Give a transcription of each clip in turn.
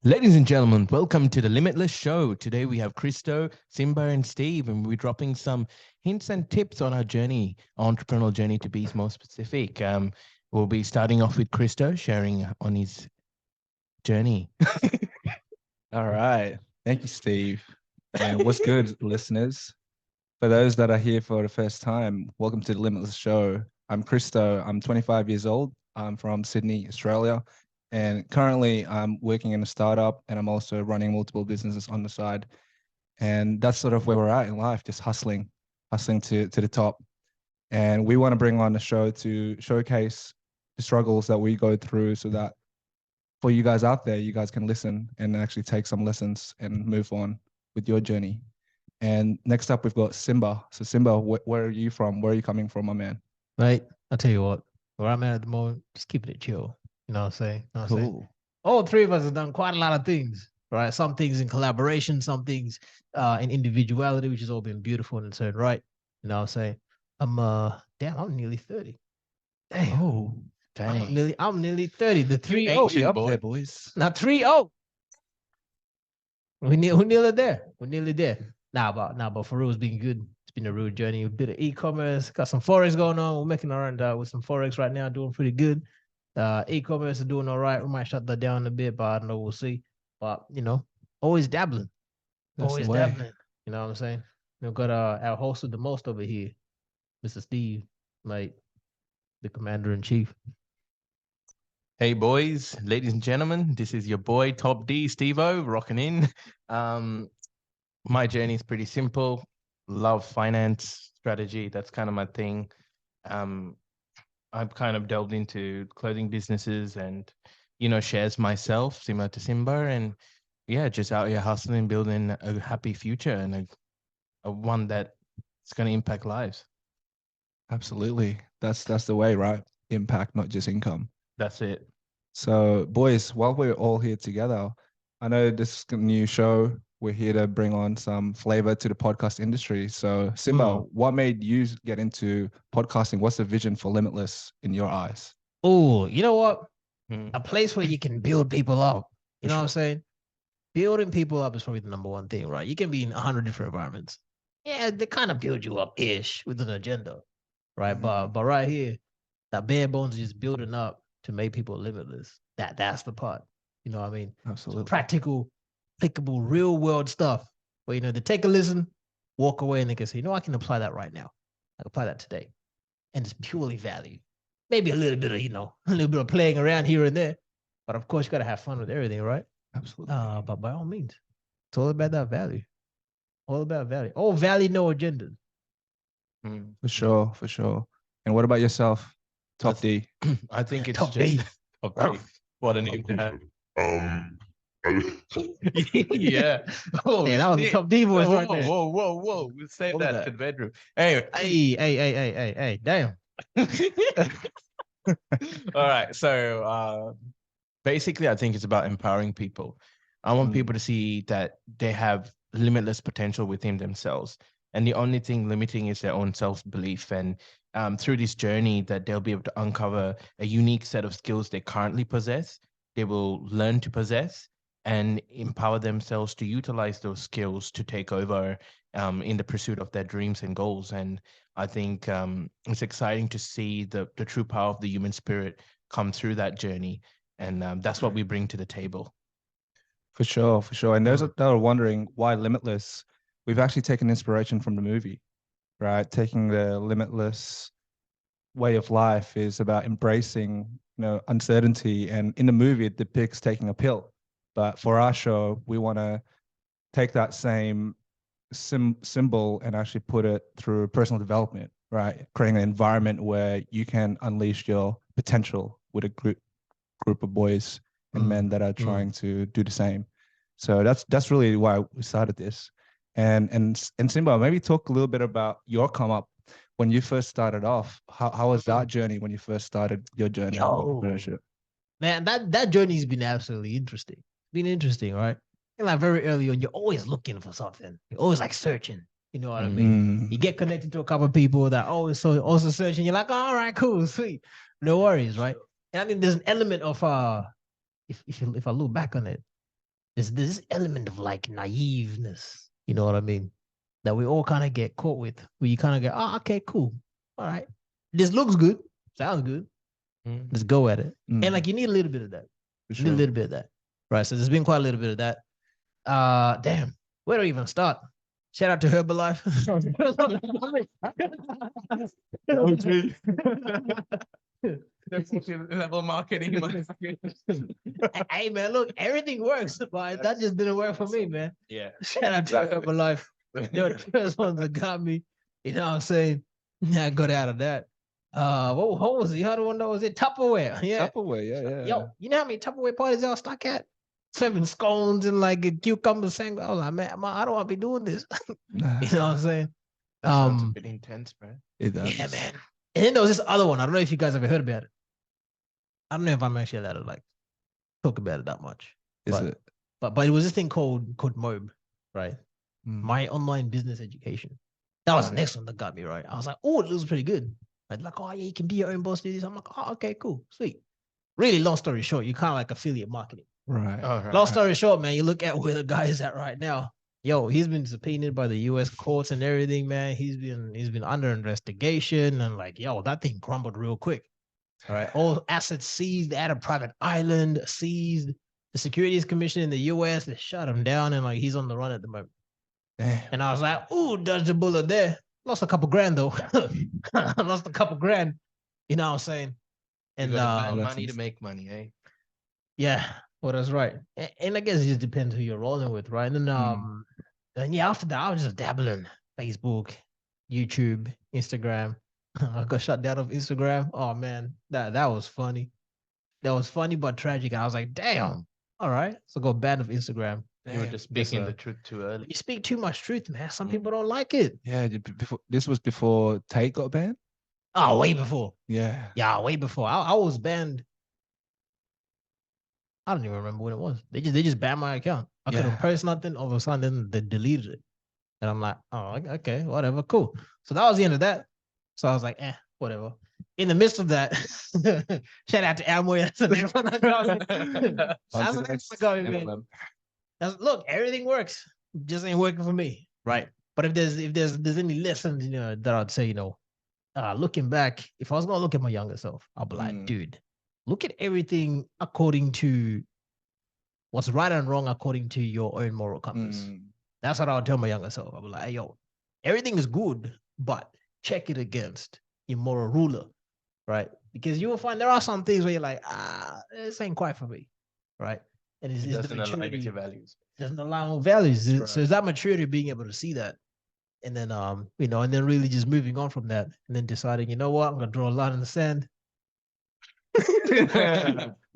Ladies and gentlemen, welcome to the Limitless show. Today we have Christo, Simba, and Steve, and we're dropping some hints and tips on our journey, our entrepreneurial journey to be more specific. We'll be starting off with Christo sharing on his journey. All right. Thank you, Steve. And what's good, listeners? For those that are here for the first time, welcome to the Limitless Show. I'm Christo. I'm 25 years old. I'm from Sydney, Australia. And currently, I'm working in a startup and I'm also running multiple businesses on the side. And that's sort of where we're at in life, just hustling to the top. And we want to bring on the show to showcase the struggles that we go through so that for you guys out there, you guys can listen and actually take some lessons and move on with your journey. And next up, we've got Simba. So Simba, where are you from? Where are you coming from, my man? Right. I'll tell you what, where I'm at the moment, just keeping it chill. You know what I'm saying? You know what I'm saying? Cool. All three of us have done quite a lot of things, right? Some things in collaboration, some things in individuality, which has all been beautiful in its own right. You know what I'm saying? I'm nearly 30. Damn. Oh, dang. I'm nearly 30. The 3 ancient. We up boy. there, boys. Now 3-0. We're nearly there. We're nearly there. But for real, it's been good. It's been a real journey. A bit of e-commerce, got some forex going on. We're making around with some forex right now, doing pretty good. E-commerce is doing all right. We might shut that down a bit, but I don't know. We'll see. But always dabbling. That's Always the way. dabbling. You know what I'm saying? We've got our host with the most over here, Mr. Steve, like the commander in chief. Hey, boys, ladies and gentlemen, this is your boy, Top D, Steve-O, rocking in. My journey is pretty simple. Love finance, strategy. That's kind of my thing. I've kind of delved into clothing businesses and, shares myself, similar to Simba. And yeah, just out here hustling, building a happy future and a one that's going to impact lives. Absolutely. That's the way, right? Impact, not just income. That's it. So, boys, while we're all here together, I know this is a new show. We're here to bring on some flavor to the podcast industry. So, Simba, what made you get into podcasting? What's the vision for Limitless in your eyes? Oh, you know what? A place where you can build people up. You know what I'm saying? Building people up is probably the number one thing, right? You can be in 100 different environments. Yeah, they kind of build you up-ish with an agenda, right? But right here, that bare bones is just building up to make people limitless. That's the part. You know what I mean? Absolutely. So practical, applicable, real world stuff where, they take a listen, walk away, and they can say, I can apply that right now. I can apply that today. And it's purely value. Maybe a little bit of, a little bit of playing around here and there. But of course, you got to have fun with everything, right? Absolutely. But by all means, it's all about that value. All about value. All value, no agenda. For sure. And what about yourself, Top D? I think it's Top just D. Top D. What a name to have. Yeah. Oh, Yeah, that was a Top D voice right there. Whoa. We'll save What was that that? to the bedroom. Anyway. Hey, damn. All right. So basically, I think it's about empowering people. I want people to see that they have limitless potential within themselves. And the only thing limiting is their own self-belief. And through this journey that they'll be able to uncover a unique set of skills they currently possess, they will learn to possess and empower themselves to utilize those skills to take over in the pursuit of their dreams and goals. And I think it's exciting to see the true power of the human spirit come through that journey. And that's what we bring to the table. For sure. And those that are wondering why Limitless, we've actually taken inspiration from the movie, right? Taking the limitless way of life is about embracing, uncertainty. And in the movie, it depicts taking a pill. But for our show, we want to take that same symbol and actually put it through personal development, right? Creating an environment where you can unleash your potential with a group of boys and men that are trying to do the same. So that's really why we started this. And Simba, maybe talk a little bit about your come up when you first started off. How was that journey when you first started your journey of entrepreneurship? Man, that journey's been absolutely interesting. Been interesting, right? And like very early on, you're always looking for something. You're always like searching. You know what I mean? You get connected to a couple of people that always also searching. You're like, all right, cool, sweet, no worries, right? And I think there's an element of if I look back on it, there's this element of like naiveness, you know what I mean? That we all kind of get caught with, where you kind of go, oh, okay, cool. All right. This looks good. Sounds good. Let's go at it. And like, you need a little bit of that. You need a little bit of that. Right. So there's been quite a little bit of that. Damn, where do I even start? Shout out to Herbalife. Level marketing. Hey man, look, everything works, but that just didn't work for me, man. Yeah. Shout out to Herbalife. They're the first ones that got me. You know what I'm saying? Yeah, I got out of that. What was the other one that was it? Tupperware. Yeah. Tupperware, yeah. Yo, you know how many Tupperware parties I was stuck at? 7 scones and like a cucumber sandwich. I was like, man, I don't want to be doing this. You know what I'm saying? That sounds a bit intense, bro. It does. Yeah, man. And then there was this other one. I don't know if you guys ever heard about it. I don't know if I'm actually allowed to like talk about it that much. Is it? But it was this thing called MOBE, right? My online business education. That was the next one that got me right. I was like, oh, it looks pretty good. Like, oh yeah, you can be your own boss, do this. I'm like, oh, okay, cool, sweet. Really long story short, you kind of like affiliate marketing. Right. Oh, right. Long story short, man, you look at where the guy is at right now. Yo, he's been subpoenaed by the U.S. courts and everything, man. He's been under investigation and like, yo, that thing crumbled real quick. All right, all assets seized at a private island, seized. The Securities Commission in the U.S. they shut him down, and like he's on the run at the moment. Damn. And I was like, ooh, dodged a bullet there. Lost a couple grand though. Lost a couple grand. You know what I'm saying? And money to make money, eh? Yeah, well, that's right. And I guess it just depends who you're rolling with, right? And then and yeah, after that, I was just dabbling Facebook, YouTube, Instagram. I got shut down off Instagram. Oh man, that was funny. That was funny but tragic. I was like, damn. All right, so go banned off Instagram. You were just speaking the truth too early. You speak too much truth, man. Some people don't like it. Yeah, this was before Tate got banned? Oh, way before. Yeah. Yeah, way before. I was banned. I don't even remember when it was. They just banned my account. I couldn't post nothing. All of a sudden, they deleted it. And I'm like, oh, okay, whatever, cool. So that was the end of that. So I was like, whatever. In the midst of that, shout out to Amway. That's the next one. That's the next one. Look, everything works. Just ain't working for me, right? But if there's any lessons, that I'd say, looking back, if I was gonna look at my younger self, I'll be like, dude, look at everything according to what's right and wrong according to your own moral compass. That's what I would tell my younger self. I'll be like, hey, yo, everything is good, but check it against your moral ruler, right? Because you will find there are some things where you're like, this ain't quite for me, right? And it doesn't align with your values. Doesn't align with values. Right. So it's that maturity of being able to see that. And then, and then really just moving on from that and then deciding, you know what, I'm going to draw a line in the sand.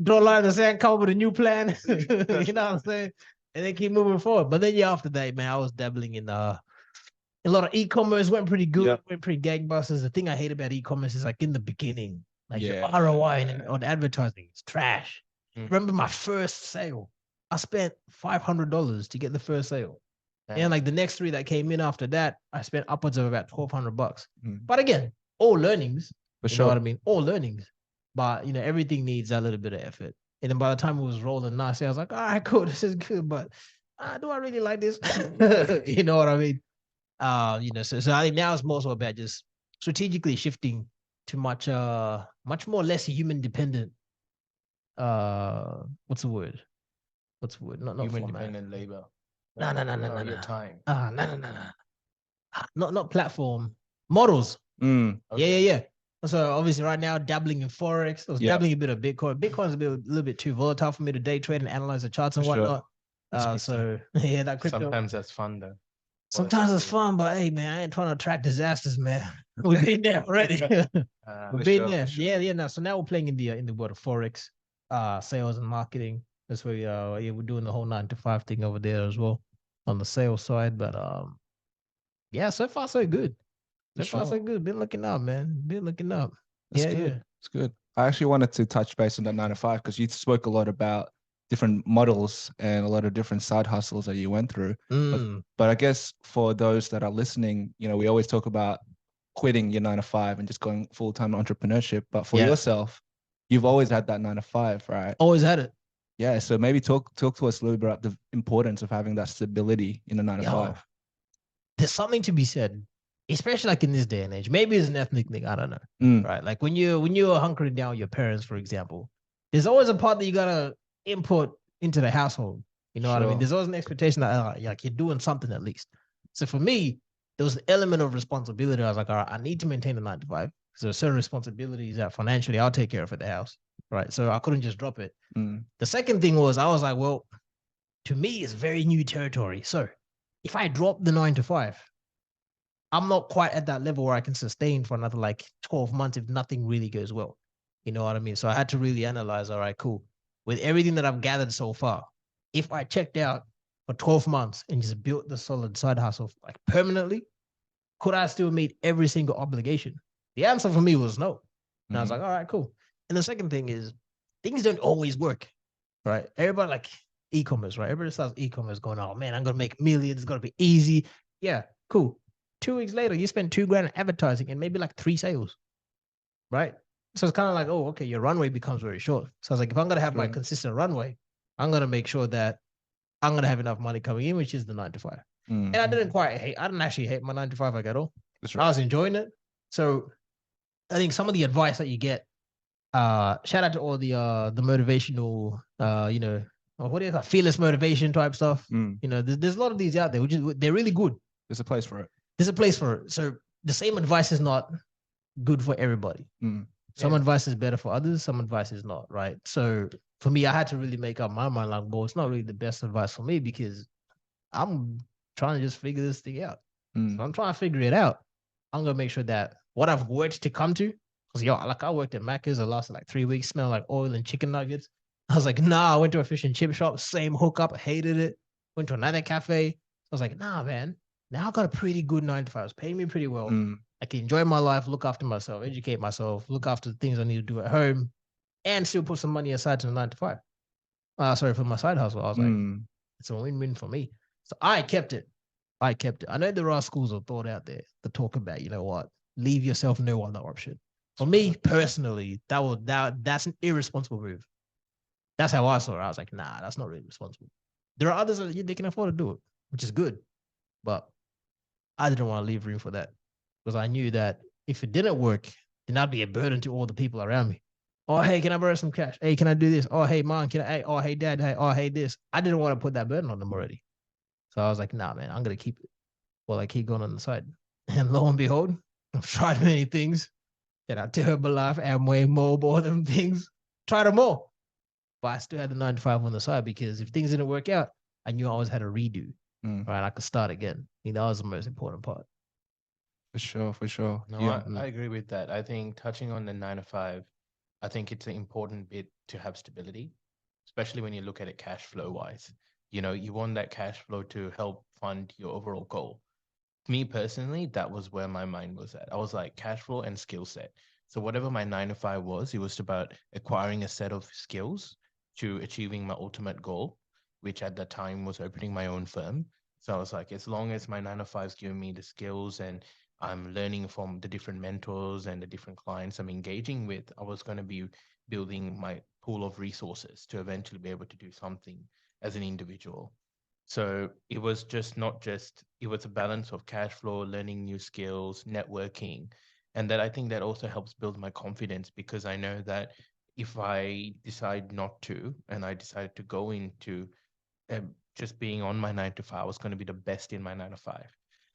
Draw a line in the sand, come up with a new plan. You know what I'm saying? And then keep moving forward. But then, after that, man, I was dabbling in a lot of e-commerce, went pretty good, went pretty gangbusters. The thing I hate about e-commerce is like in the beginning, like your ROI on advertising, it's trash. Remember my first sale? I spent $500 to get the first sale. And like the next 3 that came in after that, I spent upwards of about $1,200. But again, all learnings. For sure. Know what I mean? All learnings. But everything needs a little bit of effort. And then by the time it was rolling nicely, I was like, all right, cool, this is good, but do I really like this? You know what I mean? So I think now it's more so about just strategically shifting to much more less human dependent. What's the word? Not human dependent labor. No. Your time. No. Not platform models. Okay. Yeah. So obviously right now dabbling in Forex. I was dabbling a bit of Bitcoin. Bitcoin's a little bit too volatile for me to day trade and analyze the charts and whatnot. So yeah, that crypto. Sometimes that's fun though. Sometimes it's fun, but hey man, I ain't trying to attract disasters, man. We've been there already. We've been there. Sure. Yeah. No. So now we're playing in the world of Forex, sales and marketing. That's where we're doing the whole 9-to-5 thing over there as well on the sales side. But so far so good. So far so good. Been looking up, man. Been looking up. That's good. It's good. I actually wanted to touch base on that 9-to-5 because you spoke a lot about different models and a lot of different side hustles that you went through. But I guess for those that are listening, we always talk about quitting your 9-to-5 and just going full-time entrepreneurship. But for yourself, you've always had that 9-to-5, right? Always had it. Yeah, so maybe talk to us a little bit about the importance of having that stability in a 9 to Yo, 5. there's something to be said, especially like in this day and age. Maybe it's an ethnic thing, I don't know. Right? Like when you're hunkering down with your parents, for example, there's always a part that you gotta input into the household. You know what I mean? Sure. There's always an expectation that like you're doing something at least. So for me, there was an element of responsibility. I was like, all right, I need to maintain the 9 to 5. So there are certain responsibilities that financially I'll take care of at the house. Right. So I couldn't just drop it. The second thing was I was like, well, to me, it's very new territory. So if I drop the 9 to 5, I'm not quite at that level where I can sustain for another like 12 months if nothing really goes well. You know what I mean? So I had to really analyze, all right, cool. With everything that I've gathered so far, if I checked out for 12 months and just built the solid side hustle like permanently, could I still meet every single obligation? The answer for me was no. And I was like, all right, cool. And the second thing is things don't always work, right? Everybody like e-commerce, right? Everybody starts e-commerce going, oh man, I'm going to make millions. It's going to be easy. Yeah, cool. 2 weeks later, you spend $2,000 in advertising and maybe like 3 sales, right? So it's kind of like, oh, okay, your runway becomes very short. So I was like, if I'm going to have my consistent runway, I'm going to make sure that I'm going to have enough money coming in, which is the 9 to 5. And I didn't actually hate my 9 to 5 like at all. Right. I was enjoying it. So I think some of the advice that you get, shout out to all the motivational, what is that, fearless motivation type stuff. You know, there's a lot of these out there, which is, they're really good. There's a place for it. There's a place for it. So the same advice is not good for everybody. Some advice is better for others. Some advice is not, right? So for me, I had to really make up my mind like, well, it's not really the best advice for me because I'm trying to just figure this thing out. So I'm trying to figure it out. I'm going to make sure that what I've worked to come to, because like I worked at Macca's, I lasted like 3 weeks, smelled like oil and chicken nuggets. I was like, nah, I went to a fish and chip shop, same hookup, hated it. Went to another cafe. I was like, nah, man, now I got a pretty good 9 to 5. It's paying me pretty well. I can enjoy my life, look after myself, educate myself, look after the things I need to do at home, and still put some money aside to the 9 to 5. For my side hustle. I was like, it's a win-win for me. So I kept it. I know there are schools of thought out there that talk about, you know what, leave yourself no other option. For me personally, that's an irresponsible move. That's how I saw it. I was like, nah, that's not really responsible. There are others that they can afford to do it, which is good. But I didn't want to leave room for that because I knew that if it didn't work, then I'd be a burden to all the people around me. Oh, hey, can I borrow some cash? Hey, can I do this? Oh, hey, mom, can I? Hey, oh, hey, dad. Hey, oh, hey, this. I didn't want to put that burden on them already. So I was like, nah, man, I'm going to keep it. Well, I keep going on the side. And lo and behold, I've tried many things. And I to Herbalife, Amway, mobile, all them things. Tried them all. But I still had the 9 to 5 on the side because if things didn't work out, I knew I always had a redo. Right? I could start again. You know, that was the most important part. For sure. No, I agree with that. I think touching on the 9 to 5, I think it's an important bit to have stability, especially when you look at it cash flow wise. You know, you want that cash flow to help fund your overall goal. Me personally, that was where my mind was at. I was like cash flow and skill set. So whatever my 9 to 5 was, it was about acquiring a set of skills to achieving my ultimate goal, which at that time was opening my own firm. So I was like, as long as my 9 to 5 is giving me the skills and I'm learning from the different mentors and the different clients I'm engaging with, I was going to be building my pool of resources to eventually be able to do something as an individual. So it was it was a balance of cash flow, learning new skills, networking. And that I think that also helps build my confidence because I know that if I decide not to, and I decide to go into just being on my 9 to 5, I was going to be the best in my 9 to 5.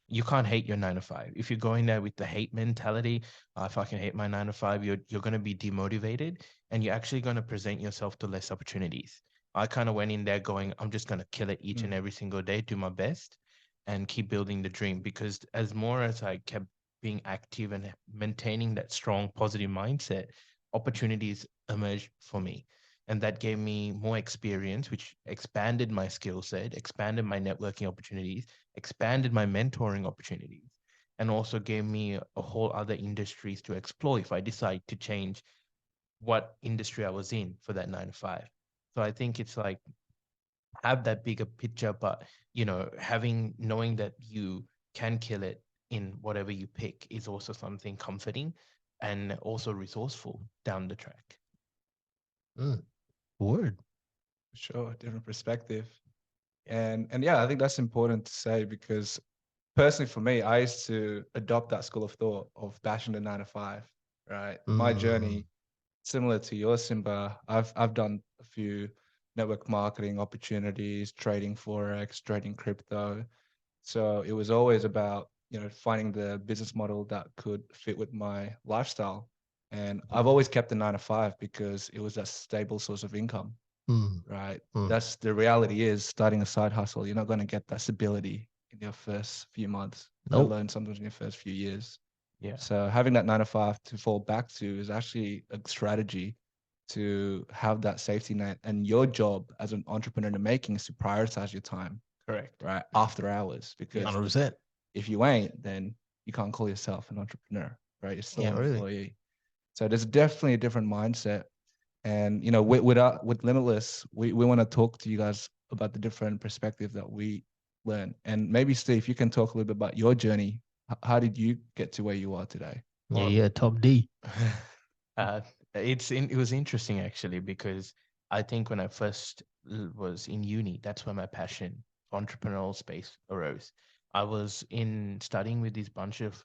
You can't hate your 9 to 5. If you're going there with the hate mentality, if I can hate my 9 to 5, you're going to be demotivated and you're actually going to present yourself to less opportunities. I kind of went in there going, I'm just going to kill it each and every single day, do my best and keep building the dream. Because as more as I kept being active and maintaining that strong positive mindset, opportunities emerged for me. And that gave me more experience, which expanded my skill set, expanded my networking opportunities, expanded my mentoring opportunities, and also gave me a whole other industries to explore if I decide to change what industry I was in for that 9 to 5. So I think it's like have that bigger picture, but knowing that you can kill it in whatever you pick is also something comforting and also resourceful down the track. Word. Sure, different perspective. And yeah, I think that's important to say because personally for me, I used to adopt that school of thought of bashing the 9 to 5, right? My journey, similar to yours, Simba, I've done a few network marketing opportunities, trading Forex, trading crypto. So it was always about, finding the business model that could fit with my lifestyle. And I've always kept the 9 to 5 because it was a stable source of income, right? That's the reality is starting a side hustle. You're not going to get that stability in your first few months, let Nope. alone sometimes in your first few years. Yeah. So having that 9 to 5 to fall back to is actually a strategy to have that safety net. And your job as an entrepreneur in the making is to prioritize your time, Correct. right? After hours, because 100%. if you ain't, then you can't call yourself an entrepreneur, right? You're still Yeah, an really. employee. So there's definitely a different mindset. And with Limitless, we want to talk to you guys about the different perspective that we learn. And maybe Steve, you can talk a little bit about your journey. How did you get to where you are today? Yeah, top D. It was interesting actually because I think when I first was in uni, that's where my passion for entrepreneurial space arose. I was in studying with this bunch of,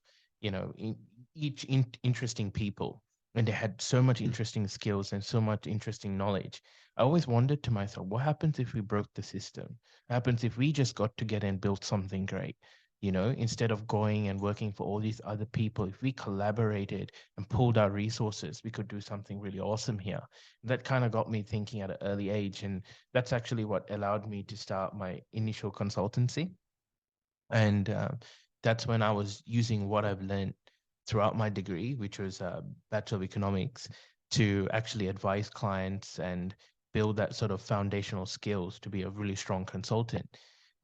interesting people, and they had so much interesting skills and so much interesting knowledge. I always wondered to myself, what happens if we broke the system? What happens if we just got together and built something great? Instead of going and working for all these other people, if we collaborated and pulled our resources, we could do something really awesome here. That kind of got me thinking at an early age. And that's actually what allowed me to start my initial consultancy. And that's when I was using what I've learned throughout my degree, which was Bachelor of Economics, to actually advise clients and build that sort of foundational skills to be a really strong consultant.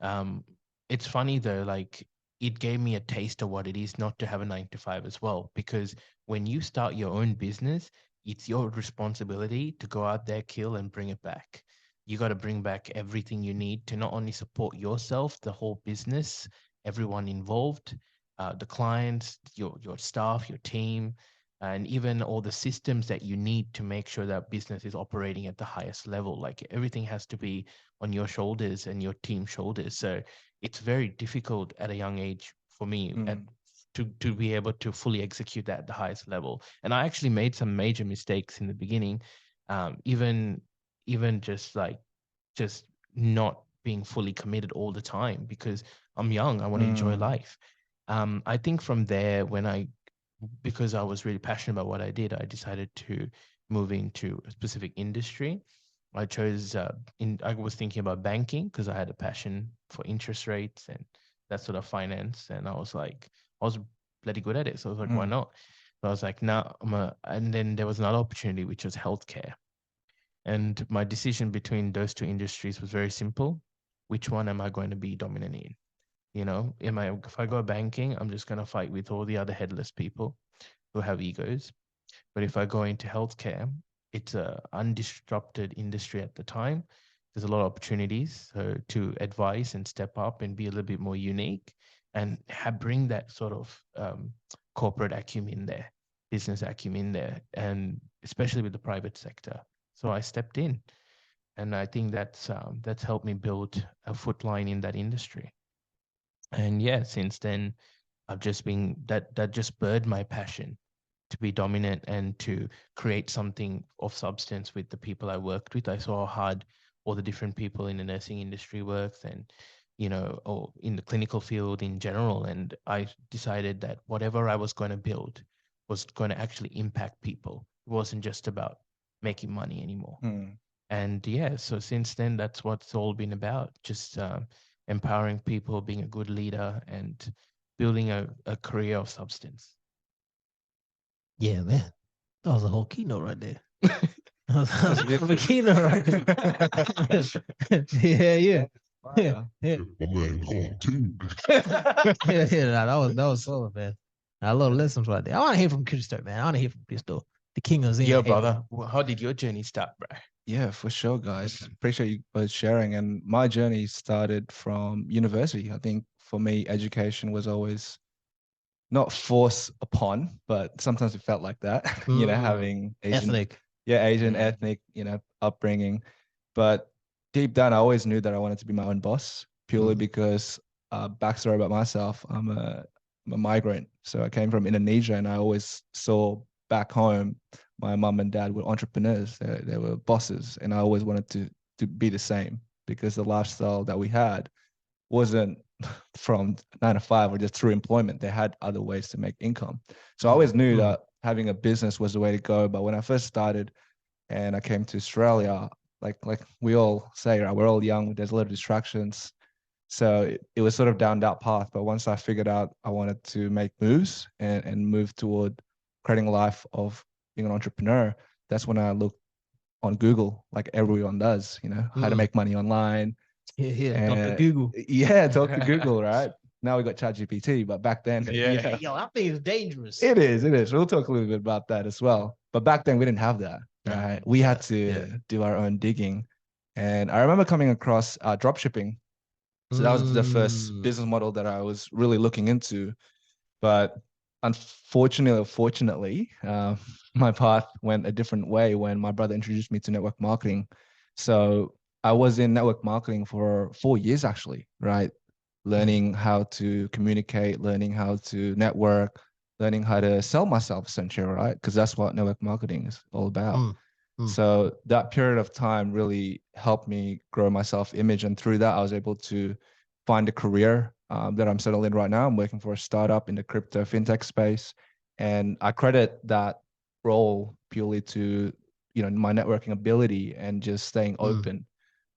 Um, it's funny though, like it gave me a taste of what it is not to have a 9 to 5 as well, because when you start your own business, it's your responsibility to go out there, kill, and bring it back. You got to bring back everything you need to not only support yourself, the whole business, everyone involved, the clients, your staff, your team, and even all the systems that you need to make sure that business is operating at the highest level. Like everything has to be on your shoulders and your team's shoulders. So it's very difficult at a young age for me to be able to fully execute that at the highest level. And I actually made some major mistakes in the beginning, even just not being fully committed all the time because I'm young. I want to enjoy life. I think from there, because I was really passionate about what I did, I decided to move into a specific industry. I chose I was thinking about banking because I had a passion for interest rates and that sort of finance. And I was bloody good at it. So I was like, why not? So I was like, no, and then there was another opportunity, which was healthcare. And my decision between those two industries was very simple. Which one am I going to be dominant in? If I go banking, I'm just going to fight with all the other headless people who have egos. But if I go into healthcare, it's a undisrupted industry at the time. There's a lot of opportunities to advise and step up and be a little bit more unique and bring that sort of corporate acumen there, business acumen there, and especially with the private sector. So I stepped in, and I think that's helped me build a footline in that industry. And yeah, since then, I've just been that just spurred my passion to be dominant and to create something of substance with the people I worked with. I saw how hard all the different people in the nursing industry worked and, or in the clinical field in general. And I decided that whatever I was going to build was going to actually impact people. It wasn't just about making money anymore. And yeah, so since then, that's what it's all been about. Just empowering people, being a good leader, and building a career of substance. Yeah, man. That was a whole keynote right there. That was a keynote right there. Yeah. Yeah. That was solid, man. A lot of lessons right there. I want to hear from Crystal, man. I want to hear from Crystal, the king of Zen. Yeah, brother. How did your journey start, bro? Yeah, for sure, guys. Appreciate you both sharing. And my journey started from university. I think for me, education was always not forced upon, but sometimes it felt like that, having Asian, ethnic. Asian ethnic, upbringing. But deep down, I always knew that I wanted to be my own boss, purely because backstory about myself, I'm a migrant. So I came from Indonesia, and I always saw back home my mum and dad were entrepreneurs. They were bosses, and I always wanted to be the same, because the lifestyle that we had wasn't from 9 to 5 or just through employment. They had other ways to make income. So I always knew that having a business was the way to go. But when I first started and I came to Australia, like we all say, right, we're all young, there's a lot of distractions. So it was sort of down that path. But once I figured out I wanted to make moves and move toward creating a life of being an entrepreneur, that's when I looked on Google, like everyone does, how to make money online. Yeah, Dr. Google. Yeah, Dr. Google, right? Now we got ChatGPT, but back then, Yo, that thing is dangerous. It is. We'll talk a little bit about that as well. But back then we didn't have that, right? We had to do our own digging. And I remember coming across drop shipping. So that was the first business model that I was really looking into. But unfortunately, or fortunately, my path went a different way when my brother introduced me to network marketing. So I was in network marketing for 4 years, actually, right? Learning how to communicate, learning how to network, learning how to sell myself, essentially, right? Because that's what network marketing is all about. So that period of time really helped me grow my self-image. And through that, I was able to find a career that I'm settled in right now. I'm working for a startup in the crypto fintech space. And I credit that role purely to, my networking ability and just staying open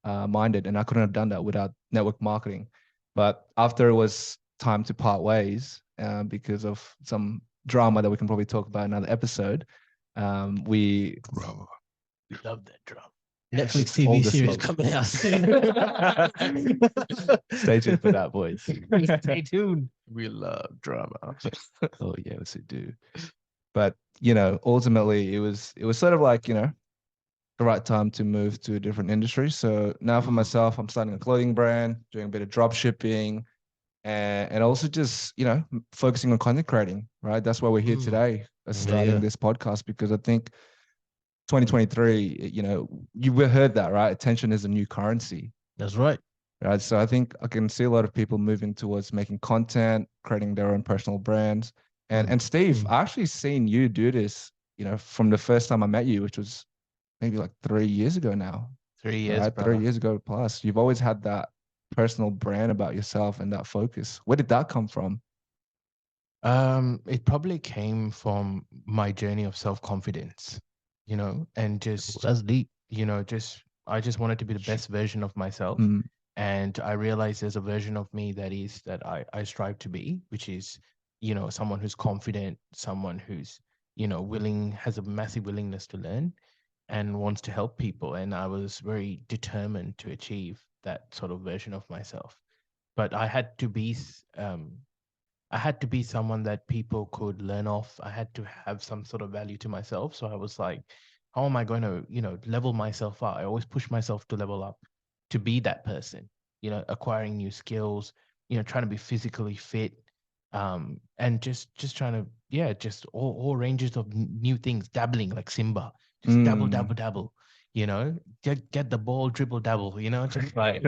minded. And I couldn't have done that without network marketing. But after it was time to part ways, because of some drama that we can probably talk about in another episode, we love that drama. Netflix TV series coming out soon. Stay tuned for that, boys. Stay tuned. We love drama. Oh yes, we do. But ultimately, it was sort of like the right time to move to a different industry. So now for myself, I'm starting a clothing brand, doing a bit of drop shipping, and also just focusing on content creating. Right, that's why we're here today, starting this podcast, because I think 2023, you heard that, right? Attention is a new currency. That's right. Right. So I think I can see a lot of people moving towards making content, creating their own personal brands. And Steve, I actually seen you do this, from the first time I met you, which was maybe like 3 years ago now. 3 years, right? 3 years ago plus. You've always had that personal brand about yourself and that focus. Where did that come from? It probably came from my journey of self-confidence, and just that's deep. I just wanted to be the best version of myself. And I realized there's a version of me that I strive to be, which is, someone who's confident, someone who's, willing, has a massive willingness to learn and wants to help people. And I was very determined to achieve that sort of version of myself. But I had to be someone that people could learn off. I had to have some sort of value to myself. So I was like, how am I going to, level myself up? I always push myself to level up, to be that person, acquiring new skills, trying to be physically fit, and just trying to, just all ranges of new things, dabbling like Simba, just dabble, get the ball, dribble, dabble, just like,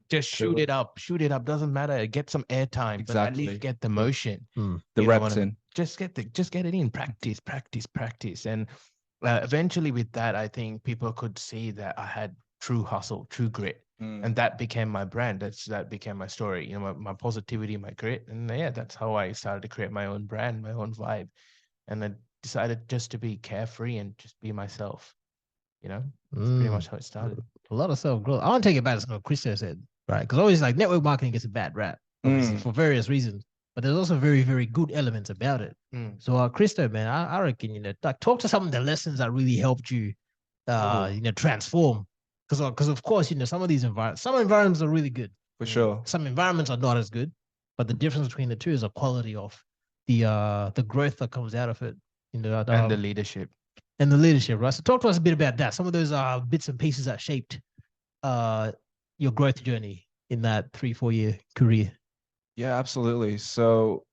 just shoot it up, doesn't matter, get some airtime, but at least get the motion, the reps in. Just get it in, practice. And eventually with that, I think people could see that I had true hustle, true grit. And that became my brand. That became my story, my positivity, my grit. And that's how I started to create my own brand, my own vibe. And I decided just to be carefree and just be myself. That's pretty much how it started. A lot of self-growth. I want to take it back to something Christo said, right? Because always like network marketing gets a bad rap, obviously, for various reasons. But there's also very, very good elements about it. So Christo, man, I reckon, like talk to some of the lessons that really helped you, transform. Because of course, some of these environments are really good. For sure. Some environments are not as good, but the difference between the two is the quality of the growth that comes out of it. And the leadership. And the leadership, right? So talk to us a bit about that. Some of those bits and pieces that shaped your growth journey in that 3-4 year career. Yeah, absolutely. So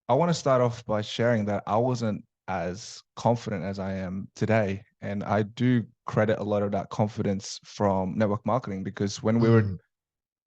I want to start off by sharing that I wasn't as confident as I am today And I do credit a lot of that confidence from network marketing, because when we were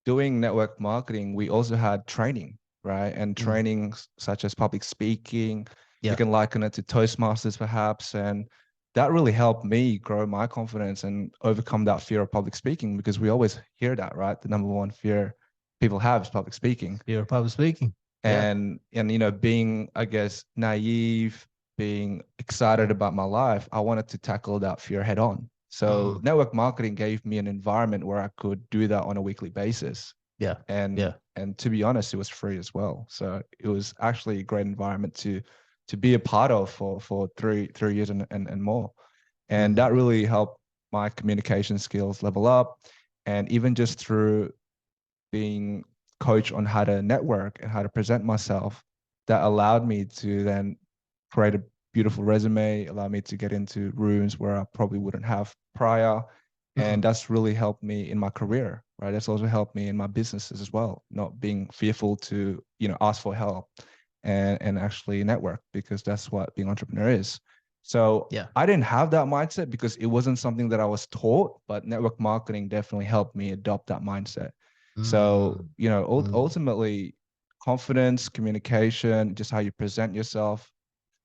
doing network marketing, we also had training, right? And trainings such as public speaking, you can liken it to Toastmasters perhaps. And that really helped me grow my confidence and overcome that fear of public speaking, because we always hear that, right? The number one fear people have is public speaking. Fear of public speaking. And you know, being, I guess, naive, being excited about my life, I wanted to tackle that fear head on. So network marketing gave me an environment where I could do that on a weekly basis. And to be honest, it was free as well. So it was actually a great environment to be a part of for three years and more. And that really helped my communication skills level up. And even just through being coached on how to network and how to present myself, that allowed me to then create a beautiful resume, allowed me to get into rooms where I probably wouldn't have prior. And that's really helped me in my career, right? That's also helped me in my businesses as well, not being fearful to, you know, ask for help and actually network, because that's what being an entrepreneur is. So I didn't have that mindset because it wasn't something that I was taught, but network marketing definitely helped me adopt that mindset. So, you know, ultimately, confidence, communication, just how you present yourself,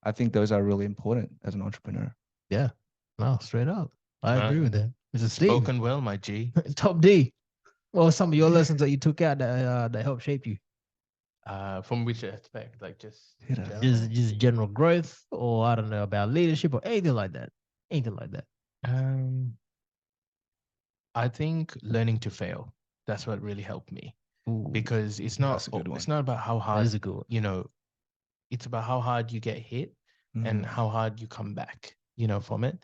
I think those are really important as an entrepreneur. Yeah. No, straight up. I agree with that. It's a Steve. Spoken well, my G. Top D. What were some of your lessons that you took out that helped shape you? From which aspect? Like just just general growth, or I don't know, about leadership or anything like that. Anything like that. I think learning to fail. That's what really helped me. Because it's not about how hard, that is a good one. You know, it's about how hard you get hit and how hard you come back, you know, from it.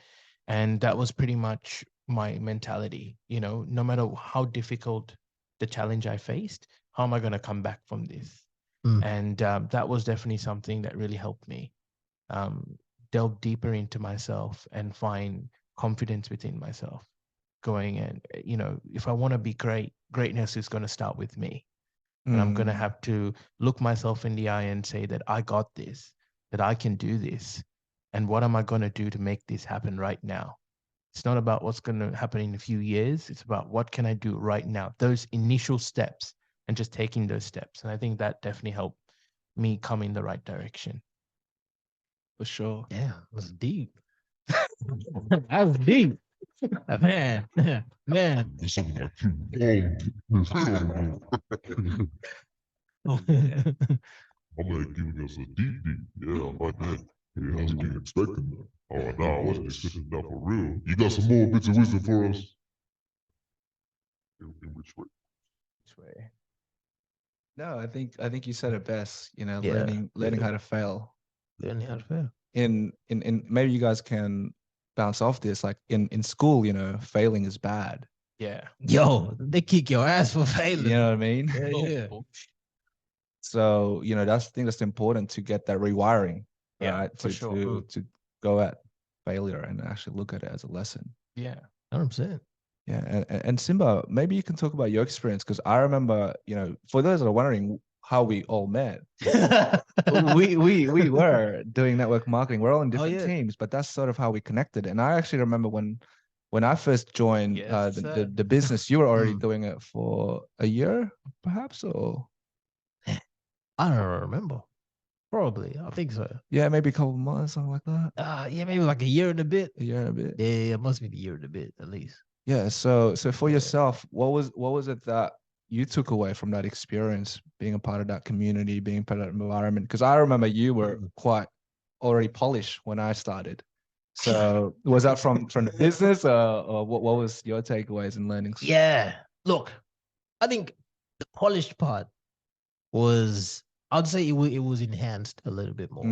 And that was pretty much my mentality, you know, no matter how difficult the challenge I faced, how am I going to come back from this? And that was definitely something that really helped me delve deeper into myself and find confidence within myself going. And, you know, if I want to be great, greatness is going to start with me. And I'm going to have to look myself in the eye and say that I got this, that I can do this. And what am I going to do to make this happen right now? It's not about what's going to happen in a few years. It's about what can I do right now? Those initial steps and just taking those steps. And I think that definitely helped me come in the right direction. For sure. Yeah, it was deep. That was deep. Man. I'm giving us a deep. Yeah, I like that. Yeah, I wasn't expecting that. Oh, no, I wasn't expecting that for real. You got some more bits of wisdom for us? In which way? Which way? No, I think you said it best. You know, Yeah. learning how to fail. Learning how to fail. In maybe you guys can bounce off this. Like in school, you know, failing is bad. Yeah. Yo, they kick your ass for failing. You know what I mean? Yeah. So, you know, I think that's important to get that rewiring, right? For sure. To go at failure and actually look at it as a lesson. Yeah. 100%. Yeah. And Simba, maybe you can talk about your experience, because I remember, you know, for those that are wondering how we all met, we were doing network marketing. We're all in different teams, but that's sort of how we connected. And I actually remember when I first joined the business, you were already doing it for a year, perhaps, or I don't remember. Probably. I think so. Yeah, maybe a couple of months, something like that. Yeah, maybe like a year and a bit. A year and a bit. Yeah, it must be a year and a bit at least. Yeah. So for yourself, what was it that you took away from that experience, being a part of that community, being part of that environment? Because I remember you were quite already polished when I started. So was that from the business, or what was your takeaways and learnings? Yeah. Look, I think the polished part was, I'd say it was enhanced a little bit more.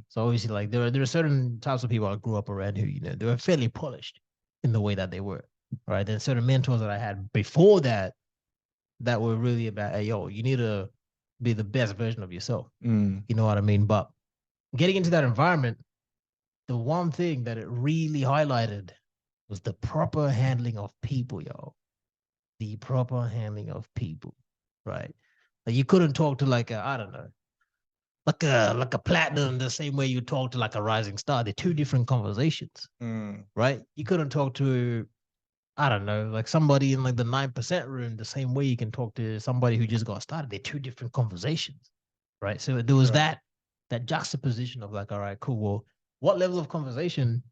So obviously, like there are certain types of people I grew up around who, you know, they were fairly polished in the way that they were, right? Then certain mentors that I had before that were really about, hey, yo, you need to be the best version of yourself. You know what I mean? But getting into that environment, the one thing that it really highlighted was the proper handling of people, yo. The proper handling of people, right? Like you couldn't talk to like I don't know, like a platinum, the same way you talk to like a rising star. They're two different conversations, right? You couldn't talk to, I don't know, like somebody in like the 9% room the same way you can talk to somebody who just got started. They're two different conversations, right? So there was that juxtaposition of like, all right, cool. Well, what level of conversation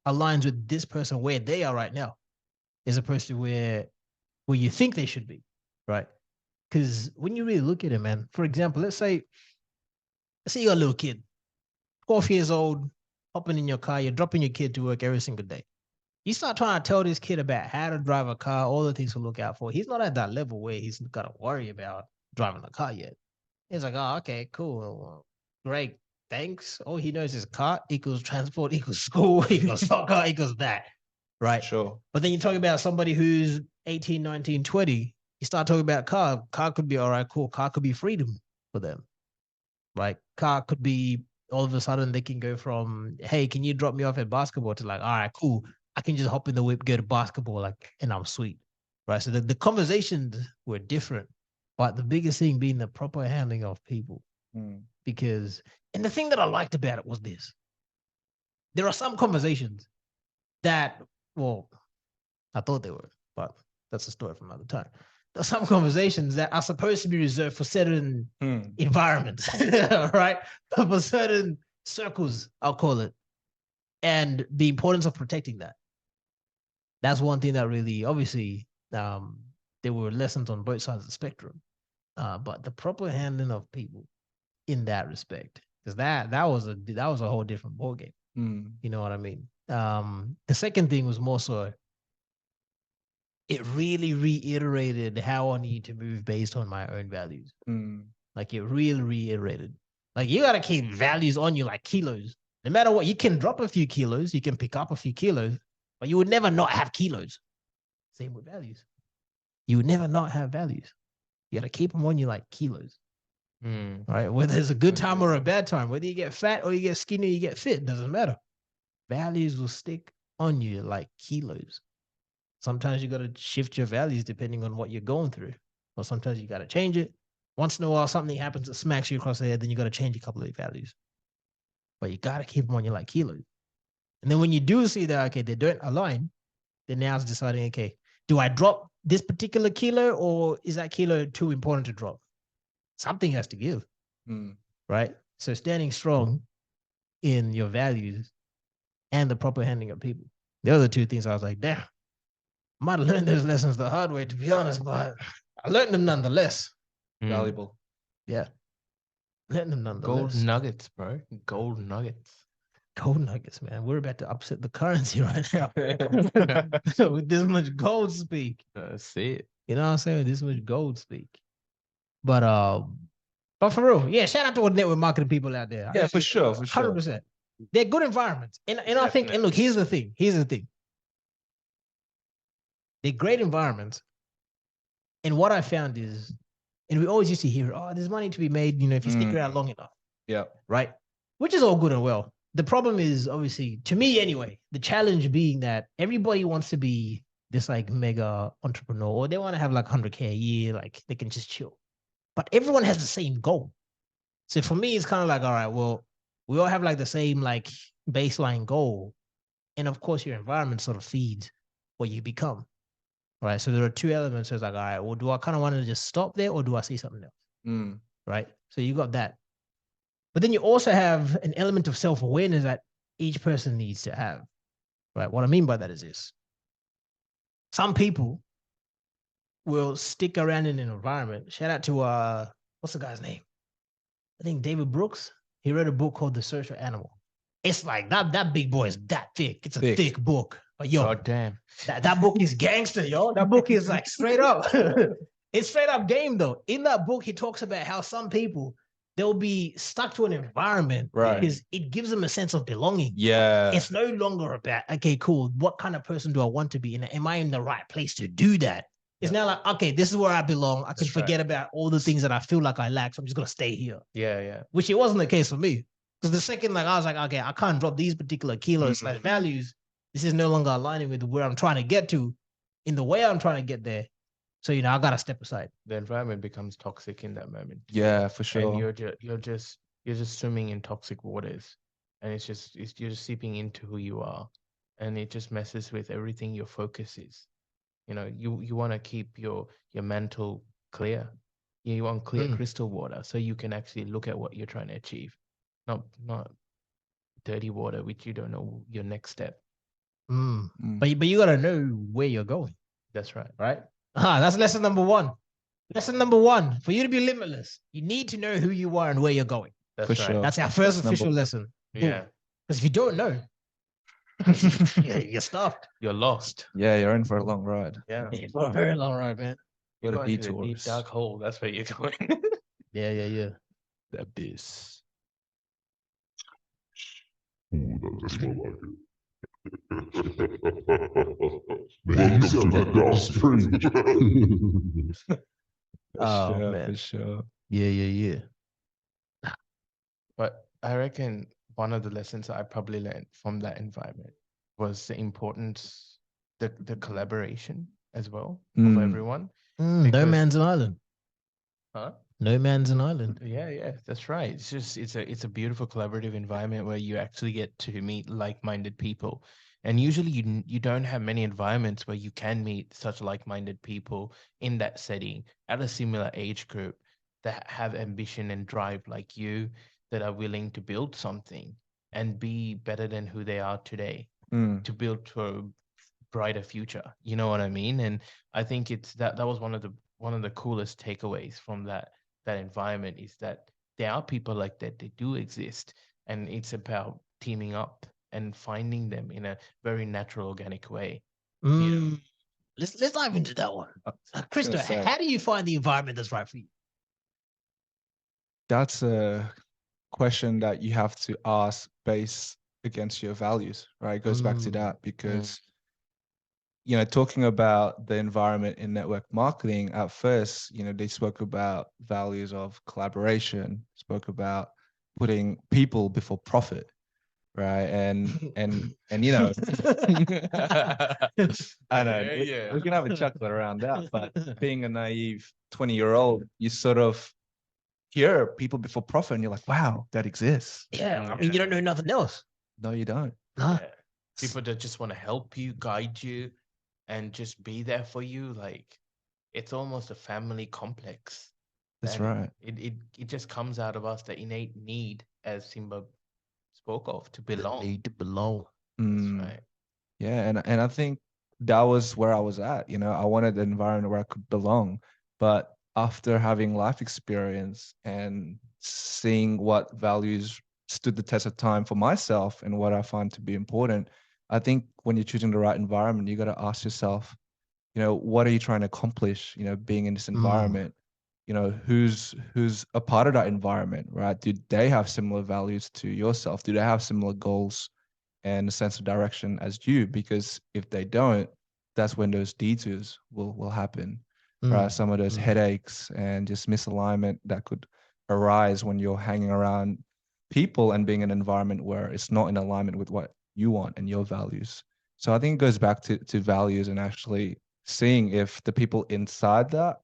aligns with this person where they are right now, as opposed to where you think they should be, right? Because when you really look at it, man, for example, let's say you got a little kid, 12 years old, hopping in your car, you're dropping your kid to work every single day. You start trying to tell this kid about how to drive a car, all the things to look out for. He's not at that level where he's got to worry about driving a car yet. He's like, oh, okay, cool. Well, great. Thanks. All he knows is car equals transport equals school equals soccer equals that. Right. Sure. But then you talk about somebody who's 18, 19, 20. You start talking about car. Car could be all right, cool. Car could be freedom for them. Right. Car could be all of a sudden they can go from, hey, can you drop me off at basketball to like, all right, cool. I can just hop in the whip, go to basketball, like, and I'm sweet. Right. So the conversations were different. But the biggest thing being the proper handling of people. Because, and the thing that I liked about it was this. There are some conversations that, well, I thought they were, but that's a story from another time. There are some conversations that are supposed to be reserved for certain environments, right? For certain circles, I'll call it. And the importance of protecting that. That's one thing that really, obviously, there were lessons on both sides of the spectrum. But the proper handling of people in that respect, because that was a whole different ballgame. You know what I mean? The second thing was more so, it really reiterated how I need to move based on my own values. Like it really reiterated. Like you got to keep values on you like kilos. No matter what, you can drop a few kilos, you can pick up a few kilos, but you would never not have kilos. Same with values. You would never not have values. You got to keep them on you like kilos. Right? Whether it's a good time or a bad time, whether you get fat or you get skinny or you get fit, doesn't matter. Values will stick on you like kilos. Sometimes you got to shift your values depending on what you're going through. Or sometimes you got to change it. Once in a while, something happens that smacks you across the head, then you got to change a couple of values. But you got to keep them on you like kilos. And then when you do see that, okay, they don't align, then now it's deciding, okay, do I drop this particular kilo or is that kilo too important to drop? Something has to give, right? So standing strong in your values and the proper handling of people. The other two things I was like, damn, I might have learned those lessons the hard way, to be honest, but I learned them nonetheless. Valuable. Yeah. Learned them nonetheless. Gold nuggets, bro. Gold nuggets. Gold nuggets, man. We're about to upset the currency right now. With this much gold speak. See it. You know what I'm saying? With this much gold speak. But for real, yeah, shout out to all the network marketing people out there. Yeah, for sure. 100%. They're good environments. And I think, and look, here's the thing. They're great environments. And what I found is, and we always used to hear, oh, there's money to be made, if you stick around long enough. Yeah. Right? Which is all good and well. The problem is, obviously, to me anyway, the challenge being that everybody wants to be this like mega entrepreneur, or they want to have like 100K a year, like they can just chill. But everyone has the same goal. So for me, it's kind of like, all right, well, we all have like the same like baseline goal. And of course, your environment sort of feeds what you become. Right. So there are two elements. So it's like, all right, well, do I kind of want to just stop there or do I see something else? Right. So you got that. But then you also have an element of self-awareness that each person needs to have. Right. What I mean by that is this. Some people will stick around in an environment. Shout out to what's the guy's name? I think David Brooks. He wrote a book called The Social Animal. It's like that big boy is that thick. It's a thick book. But yo, oh damn, that book is gangster, yo. That book is like straight up. It's straight up game though. In that book, he talks about how some people, they'll be stuck to an environment because it gives them a sense of belonging. Yeah. It's no longer about, okay, cool. What kind of person do I want to be? And am I in the right place to do that? It's now like, okay, this is where I belong. I can forget about all the things that I feel like I lack. So I'm just going to stay here. Yeah. Which it wasn't the case for me. Because the second, like, I was like, okay, I can't drop these particular kilos / values. This is no longer aligning with where I'm trying to get to in the way I'm trying to get there. So, I got to step aside. The environment becomes toxic in that moment. Yeah, for sure. And you're just you're just swimming in toxic waters, and you're just seeping into who you are, and it just messes with everything your focus is. You want to keep your mental clear. You want clear crystal water so you can actually look at what you're trying to achieve, not dirty water which you don't know your next step. But you gotta know where you're going. That's right. Right? That's lesson number one. Lesson number one, for you to be limitless, you need to know who you are and where you're going. That's For right. sure. That's our first That's official number- lesson. Yeah. Because if you don't know, you're stuffed. You're lost. Yeah, you're in for a long ride. Yeah. It's for a very long ride, man. You're What a going to the deep detours. dark hole. That's where you're going. Yeah. The abyss. Ooh, that's more like it. Man, you sound like downstream. For sure. Yeah. But I reckon one of the lessons I probably learned from that environment was the importance, the collaboration as well of everyone. No Because- man's an island. Huh? No man's an island. Yeah, that's right. It's a beautiful collaborative environment where you actually get to meet like-minded people. And usually you don't have many environments where you can meet such like-minded people in that setting at a similar age group that have ambition and drive like you, that are willing to build something and be better than who they are today, to build to a brighter future. You know what I mean? And I think it's that was one of the coolest takeaways from that environment, is that there are people like that. They do exist, and it's about teaming up and finding them in a very natural, organic way. Let's dive into that one. Krista, say. how do you find the environment that's right for you? That's a question that you have to ask based against your values, right? It goes back to that because, talking about the environment in network marketing, at first, they spoke about values of collaboration, spoke about putting people before profit, right? And I know, we can have a chuckle around that, but being a naive 20-year-old, you sort of hear people before profit and you're like, wow, that exists. Yeah, I mean, you don't know nothing else. No, you don't. Nah. Yeah. People that just want to help you, guide you, and just be there for you. Like, it's almost a family complex. That's And right. It just comes out of us, the innate need, as Simba spoke of, to belong. Need to belong. That's right. Yeah, and I think that was where I was at. I wanted an environment where I could belong. But after having life experience and seeing what values stood the test of time for myself and what I find to be important, I think when you're choosing the right environment, you got to ask yourself, what are you trying to accomplish, being in this environment? Who's a part of that environment, right? Do they have similar values to yourself? Do they have similar goals and a sense of direction as you? Because if they don't, that's when those detours will happen, right? Some of those headaches and just misalignment that could arise when you're hanging around people and being in an environment where it's not in alignment with what you want and your values. So I think it goes back to values and actually seeing if the people inside that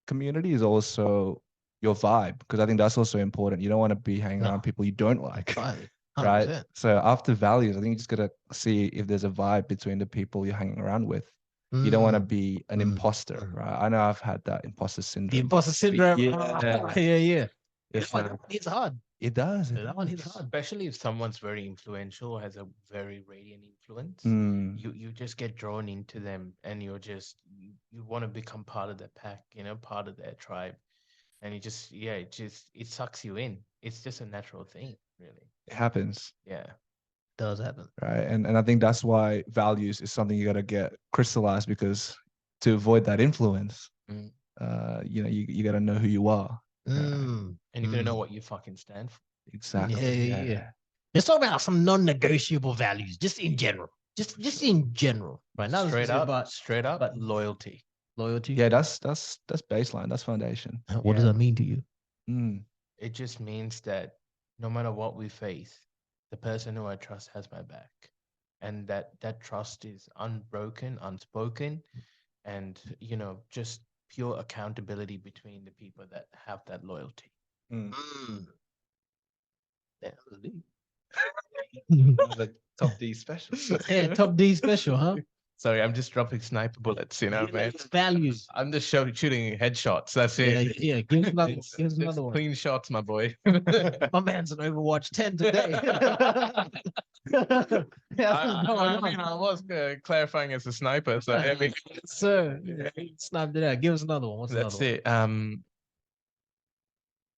community is also your vibe, because I think that's also important. You don't want to be hanging around people you don't like. Right. 100%. So after values, I think you just gotta see if there's a vibe between the people you're hanging around with. You don't want to be an imposter, right? I know I've had that imposter syndrome. The imposter syndrome. Yeah. It's hard. It does. That one hits hard. Especially if someone's very influential, has a very radiant influence, you just get drawn into them, and you want to become part of their pack, part of their tribe, and it sucks you in. It's just a natural thing, really. It happens. Yeah. Does happen. Right. And I think that's why values is something you gotta get crystallized, because to avoid that influence, you gotta know who you are. And you're gonna know what you fucking stand for. Exactly. Yeah. Let's talk about some non-negotiable values, just in general. Just in general. Right now, Straight up, loyalty. Loyalty. Yeah, that's baseline. That's foundation. What does that mean to you? It just means that no matter what we face, the person who I trust has my back, and that trust is unbroken, unspoken, and just pure accountability between the people that have that loyalty. Damn, that's deep. The top D special. Yeah, top D special, huh? Sorry, I'm just dropping sniper bullets, you know, man. Values. I'm just shooting headshots. That's Yeah, it. yeah. Give us another, It's give us another one. clean shots, my boy. My man's an Overwatch 10 today. That's what's going I mean, on. I was clarifying as a sniper, so I mean, Sir, sniped it out. Give us another one. What's that's another it.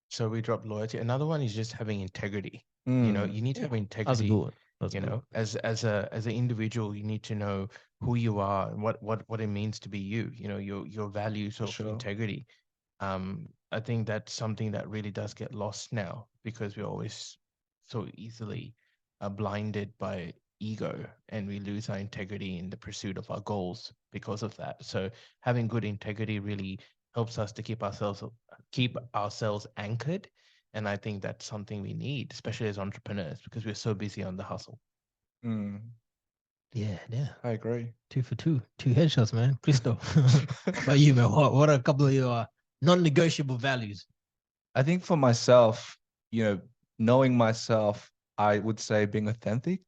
So we dropped loyalty. Another one is just having integrity. You know, you need to have one? That's a integrity. good one. That's a You good know, as an individual, you need to know who you are and what it means to be you. You know, your values of sure. integrity. I think that's something that really does get lost now because we're always so easily blinded by ego, and we lose our integrity in the pursuit of our goals because of that. So having good integrity really helps us to keep ourselves anchored. And I think that's something we need, especially as entrepreneurs, because we're so busy on the hustle. Mm, Yeah, yeah. I agree. 2 for 2. 2 headshots, man. Christo. What about you, man? What are a couple of your non-negotiable values? I think for myself, knowing myself, I would say being authentic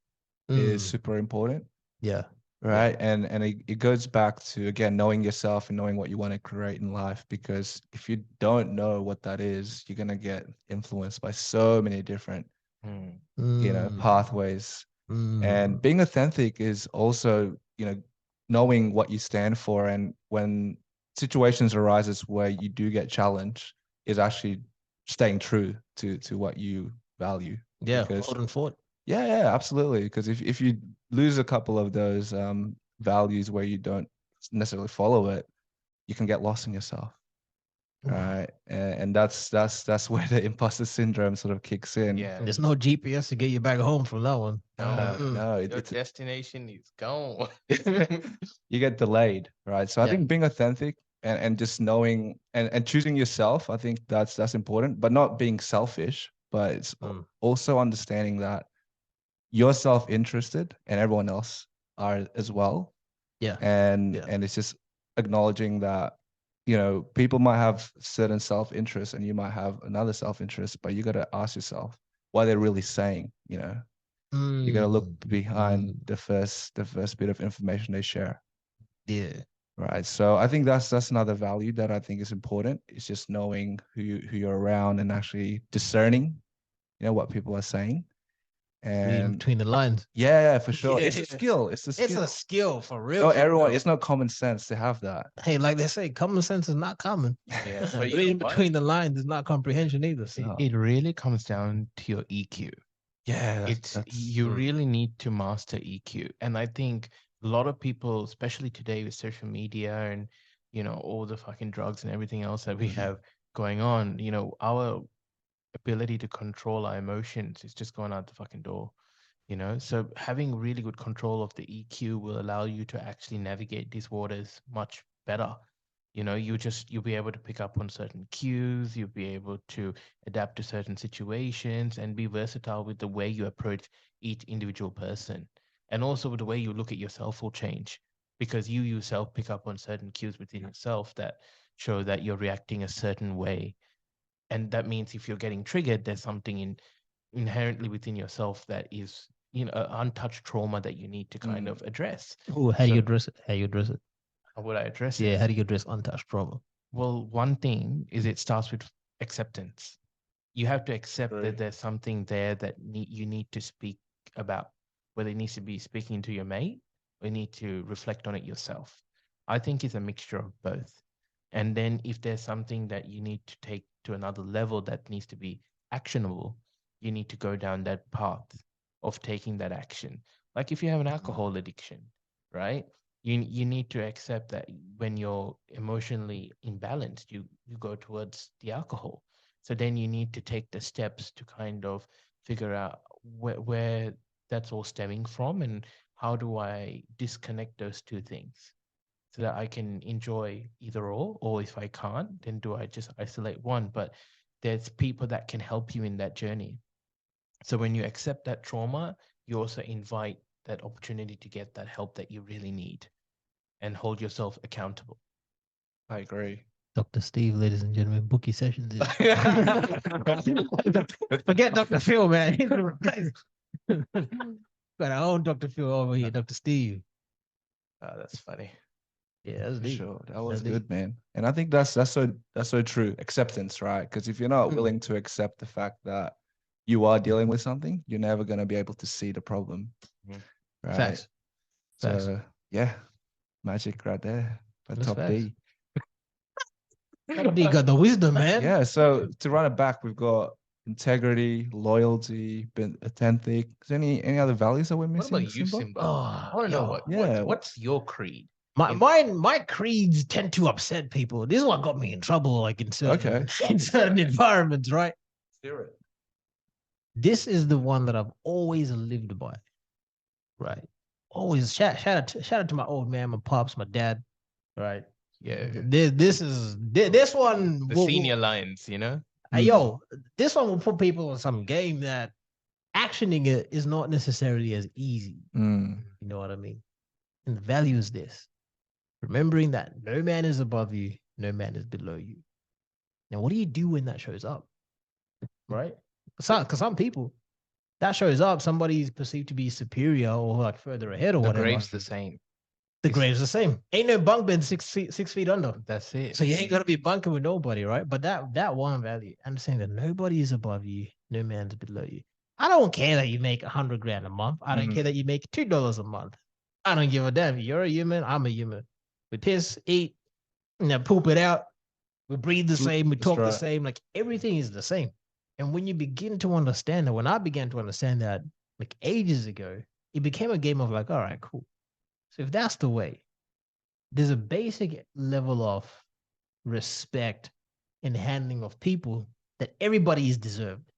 is super important, Yeah. right? And it goes back to, again, knowing yourself and knowing what you want to create in life. Because if you don't know what that is, you're gonna get influenced by so many different, pathways. And being authentic is also, knowing what you stand for, and when situations arises where you do get challenged, is actually staying true to what you value. Yeah, Because holding fort. yeah, absolutely. Because if you lose a couple of those values where you don't necessarily follow it, you can get lost in yourself. Right. And that's where the imposter syndrome sort of kicks in. Yeah. There's no GPS to get you back home from that one. No, Your it's destination is gone. you get delayed, right? So I Yeah. think being authentic and just knowing and choosing yourself, I think that's important, but not being selfish, but it's also understanding that you're self-interested and everyone else are as well. Yeah. And Yeah. and it's just acknowledging that, people might have certain self-interest and you might have another self-interest, but you got to ask yourself what they're really saying. You got to look behind the first bit of information they share. Yeah. Right. So I think that's another value that I think is important. It's just knowing who you're around and actually discerning, what people are saying. Reading And between the lines. yeah, for sure. Yeah. It's a skill. It's a skill. It's a skill for real. Not for everyone. real. It's not common sense to have that. Hey, like they say, common sense is not common. Yeah, but Reading between the lines is not comprehension either. So. it really comes down to your EQ. Yeah, you really need to master EQ. And I think a lot of people, especially today with social media and, all the fucking drugs and everything else that we have going on, our ability to control our emotions is just going out the fucking door. So having really good control of the EQ will allow you to actually navigate these waters much better. You'll be able to pick up on certain cues, you'll be able to adapt to certain situations and be versatile with the way you approach each individual person. And also with the way you look at yourself will change, because you yourself pick up on certain cues within yourself that show that you're reacting a certain way. And that means if you're getting triggered, there's something inherently within yourself that is, untouched trauma that you need to kind of address. Ooh, how do you address it? How you address it? How would I address it? Yeah, how do you address untouched trauma? Well, one thing is it starts with acceptance. You have to accept that there's something there that you need to speak about, whether it needs to be speaking to your mate or you need to reflect on it yourself. I think it's a mixture of both. And then if there's something that you need to take to another level that needs to be actionable, you need to go down that path of taking that action. Like if you have an alcohol addiction, right? You need to accept that when you're emotionally imbalanced, you go towards the alcohol. So then you need to take the steps to kind of figure out where that's all stemming from and how do I disconnect those two things so that I can enjoy either or if I can't, then do I just isolate one? But there's people that can help you in that journey. So when you accept that trauma, you also invite that opportunity to get that help that you really need and hold yourself accountable. I agree. Dr. Steve, ladies and gentlemen, bookie sessions. Forget Dr. Phil, man. He's the replace. Got our own Dr. Phil over here, Dr. Steve. Oh, that's funny. Yeah, that's For deep. sure. That was That's good, man. And I think that's so true. Acceptance, right? Because if you're not willing to accept the fact that you are dealing with something, you're never going to be able to see the problem. Right. Facts. So Facts. yeah, magic right there. But That's top facts. D. Top D got the wisdom, man. Yeah. So to run it back, we've got integrity, loyalty, been authentic. Is there any other values that we're What missing? about you, Simba? Simba? Oh, I want to know yeah. what's your creed? My creeds tend to upset people. This is what got me in trouble, like in certain, in certain environments, right? This is the one that I've always lived by, right? Always shout out to my old man, my pops, my dad, right? Yeah. This one. The senior lines, you know? Yo, this one will put people on some game that actioning it is not necessarily as easy. You know what I mean? And the value is this. Remembering that no man is above you, no man is below you. Now, what do you do when that shows up? Right? Because some people, that shows up, somebody's perceived to be superior or like further ahead or whatever. The grave's the same. The grave's the same. Ain't no bunk bed 6 feet under. That's it. So you ain't gonna be bunking with nobody, right? But that one value, understanding that nobody is above you, no man's below you. I don't care that you make 100 grand a month. I don't care that you make $2 a month. I don't give a damn. You're a human. I'm a human. We piss, eat, poop it out. We breathe the same. We talk the same. Like everything is the same. And when you begin to understand that, when I began to understand that, like ages ago, it became a game of like, all right, cool. So if that's the way, there's a basic level of respect and handling of people that everybody is deserved.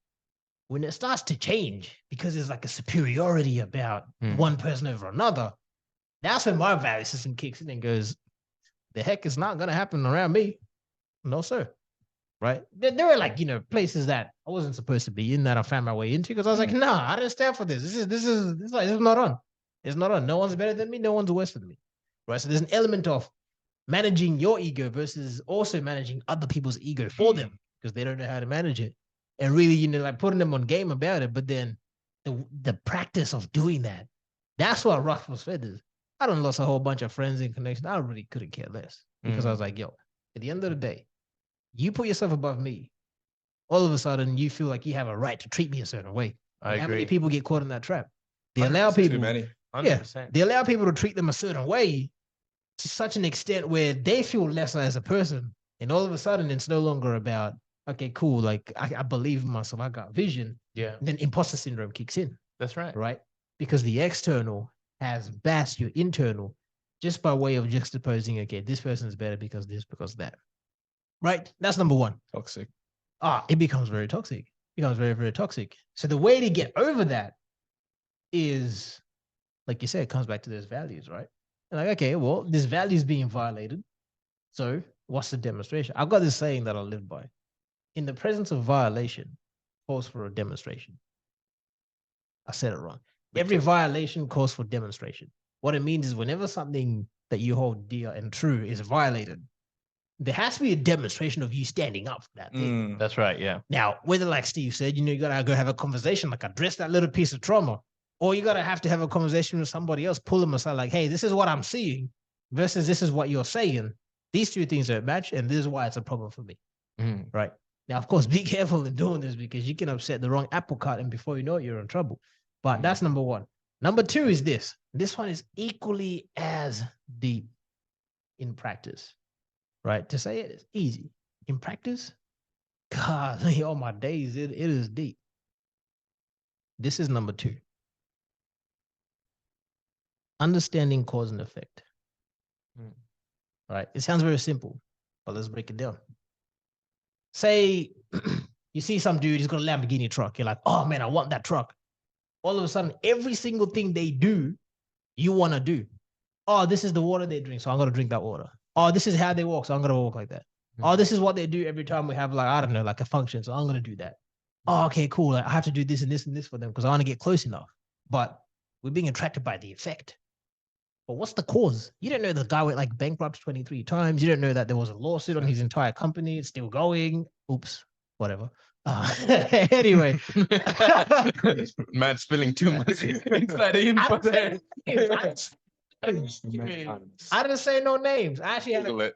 When it starts to change because there's like a superiority about one person over another, that's when my value system kicks in and goes, the heck is not going to happen around me. No, sir. Right? There were like, places that I wasn't supposed to be in that I found my way into because I was like, nah, I didn't stand for this. This is not on. It's not on. No one's better than me. No one's worse than me. Right? So there's an element of managing your ego versus also managing other people's ego for them because they don't know how to manage it. And really, like putting them on game about it. But then the practice of doing that, that's what ruffles feathers. I done lost a whole bunch of friends and connections. I really couldn't care less because I was like, yo, at the end of the day, you put yourself above me. All of a sudden, you feel like you have a right to treat me a certain way. I agree. How many people get caught in that trap? They allow people. Too many. 100%. They allow people to treat them a certain way to such an extent where they feel lesser as a person. And all of a sudden, it's no longer about, okay, cool. Like I believe in myself. I got vision. Yeah. And then imposter syndrome kicks in. That's right. Right? Because the external has bashed your internal just by way of juxtaposing, okay, this person is better because this, because that. Right? That's number one. Toxic. It becomes very toxic. It becomes very, very toxic. So the way to get over that is, like you said, it comes back to those values, right? And like, okay, well, this value is being violated. So what's the demonstration? I've got this saying that I live by. In the presence of violation, calls for a demonstration. I said it wrong. Every violation calls for demonstration. What it means is whenever something that you hold dear and true is violated, there has to be a demonstration of you standing up for that thing. That's right. Yeah. Now, whether like Steve said, you got to go have a conversation, like address that little piece of trauma, or you got to have a conversation with somebody else, pull them aside, like, hey, this is what I'm seeing versus this is what you're saying. These two things don't match, and this is why it's a problem for me. Right? Now, of course, be careful in doing this because you can upset the wrong apple cart, and before you know it, you're in trouble. But that's number one. Number two is this. This one is equally as deep in practice. Right? To say it is easy. In practice, God, all my days, it is deep. This is number two. Understanding cause and effect. Right? It sounds very simple, but let's break it down. Say you see some dude, he's got a Lamborghini truck. You're like, oh man, I want that truck. All of a sudden, every single thing they do, you want to do. Oh, this is the water they drink, so I'm going to drink that water. Oh, this is how they walk, so I'm going to walk like that. Oh, this is what they do every time we have, like, I don't know, like a function, so I'm going to do that. Oh, okay, cool. Like, I have to do this and this and this for them because I want to get close enough. But we're being attracted by the effect. But what's the cause? You don't know the guy went like bankrupt 23 times. You don't know that there was a lawsuit on his entire company. It's still going. Oops, whatever. Anyway, Man, spilling too much inside the info there. I didn't say no names. I actually had Google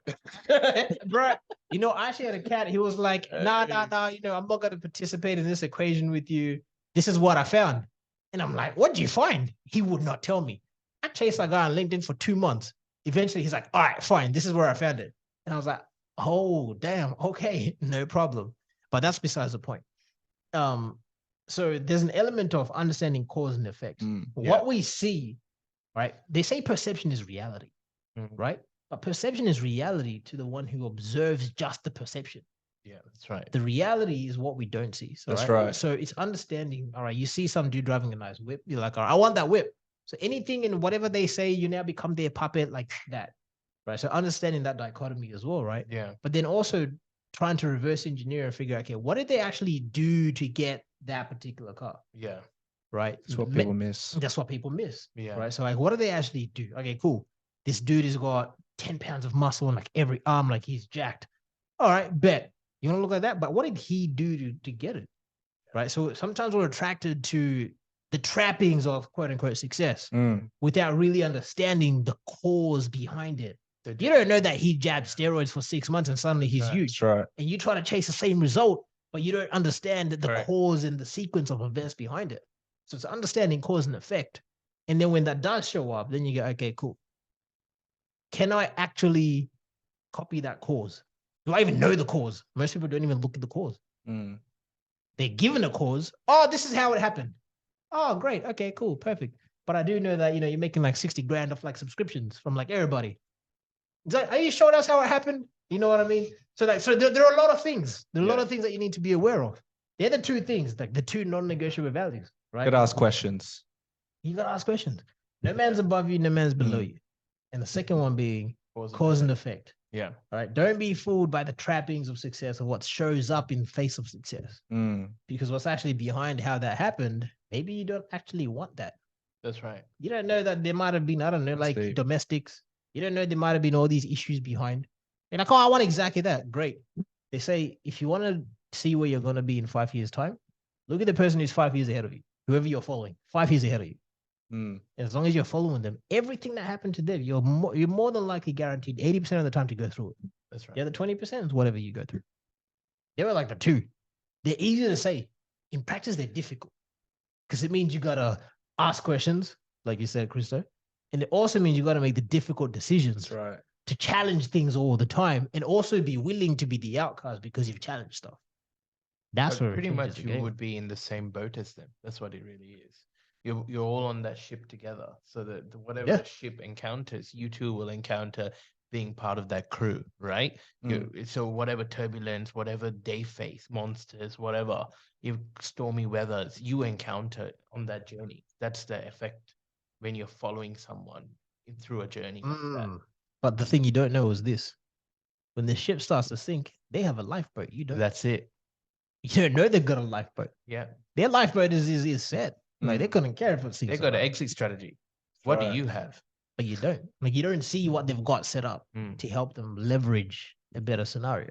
bro, I actually had a cat. He was like, nah, I'm not gonna participate in this equation with you. This is what I found. And I'm like, what did you find? He would not tell me. I chased that guy on LinkedIn for 2 months. Eventually, he's like, all right, fine. This is where I found it. And I was like, oh, damn. Okay, no problem. But that's besides the point. So there's an element of understanding cause and effect. What we see, right? They say perception is reality, right? But perception is reality to the one who observes just the perception. Yeah, that's right. The reality is what we don't see. So, That's right. So it's understanding, all right, you see some dude driving a nice whip. You're like, all right, I want that whip. So anything and whatever they say, you now become their puppet like that, right? So understanding that dichotomy as well, right? Yeah. But then also trying to reverse engineer and figure out, okay, what did they actually do to get that particular car? Yeah. Right? That's what people miss. That's what people miss. Yeah. Right? So like, what do they actually do? Okay, cool. This dude has got 10 pounds of muscle on like every arm, like he's jacked. All right, bet. You want to look like that? But what did he do to get it? Right? So sometimes we're attracted to the trappings of quote unquote success without really understanding the cause behind it. You don't know that he jabbed steroids for 6 months and suddenly he's huge. That's right. And you try to chase the same result, but you don't understand the cause and the sequence of events behind it. So it's understanding cause and effect. And then when that does show up, then you go, okay, cool. Can I actually copy that cause? Do I even know the cause? Most people don't even look at the cause. They're given a cause. Oh, this is how it happened. Oh, great. Okay, cool. Perfect. But I do know that, you're making like 60 grand off like subscriptions from like everybody. Are you showing us how it happened? You know what I mean? So there are a lot of things. There are a lot of things that you need to be aware of. They're the two things, like the two non-negotiable values, right? You gotta ask questions. You gotta ask questions. No man's above you, no man's below you. And the second one being cause and effect. Yeah. All right. Don't be fooled by the trappings of success or what shows up in face of success. Because what's actually behind how that happened, maybe you don't actually want that. That's right. You don't know that there might have been, I don't know, like domestics. You don't know there might have been all these issues behind. You're like, oh, I want exactly that. Great. They say, if you want to see where you're going to be in 5 years' time, look at the person who's 5 years ahead of you, whoever you're following, 5 years ahead of you. And as long as you're following them, everything that happened to them, you're more than likely guaranteed 80% of the time to go through it. That's right. The other 20% is whatever you go through. They were like the two. They're easy to say. In practice, they're difficult because it means you got to ask questions, like you said, Christo. And it also means you got to make the difficult decisions. That's right. To challenge things all the time and also be willing to be the outcast because you've challenged stuff. That's where pretty much you would be in the same boat as them. That's what it really is. You're all on that ship together. So that whatever the ship encounters, you two will encounter being part of that crew, right? So whatever turbulence, whatever they face, monsters, whatever, stormy weathers, you encounter on that journey. That's the effect when you're following someone through a journey like that. But the thing you don't know is this. When the ship starts to sink, they have a lifeboat. You don't. That's it. You don't know they've got a lifeboat. Yeah. Their lifeboat is set. Like they couldn't care if it sinks. They got an exit strategy. What do you have? But you don't. Like you don't see what they've got set up to help them leverage a better scenario.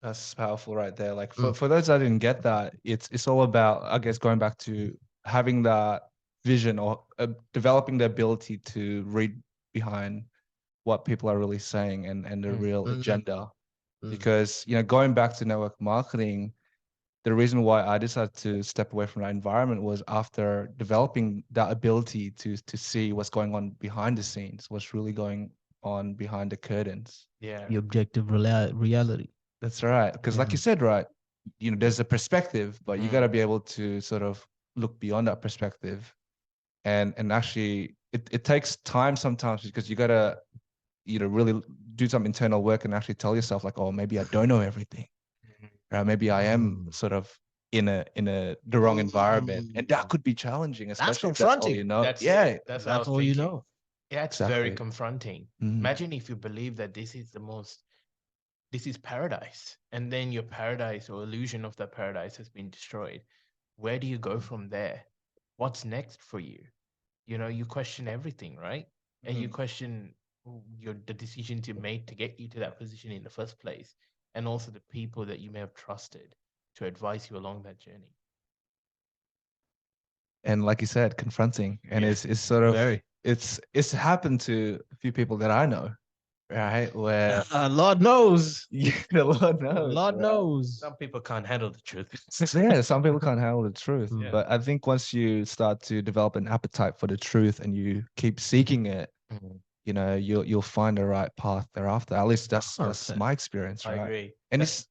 That's powerful right there. Like for those that didn't get that, it's all about, I guess, going back to having that vision or developing the ability to read behind what people are really saying and the real agenda. Because, going back to network marketing, the reason why I decided to step away from that environment was after developing that ability to see what's going on behind the scenes, what's really going on behind the curtains. Yeah. The objective reality. That's right. Because like you said, right, there's a perspective, but you got to be able to sort of look beyond that perspective. And actually, it takes time sometimes because you got to, really do some internal work and actually tell yourself like, oh, maybe I don't know everything. Maybe I am sort of in the wrong environment, and that could be challenging. Especially that's confronting. That's all you know. Yeah, it's very confronting. Imagine if you believe that this is paradise, and then your paradise or illusion of that paradise has been destroyed. Where do you go from there? What's next for you? You question everything, right? and you question the decisions you made to get you to that position in the first place, and also the people that you may have trusted to advise you along that journey. And like you said, confronting, and it's sort of it's happened to a few people that I know, right? Where Lord knows, the Lord knows, Lord right? knows. Some people can't handle the truth. Yeah, some people can't handle the truth. Yeah. But I think once you start to develop an appetite for the truth and you keep seeking it, you know, you'll find the right path thereafter. At least that's 100%. my experience, I right? agree. And it's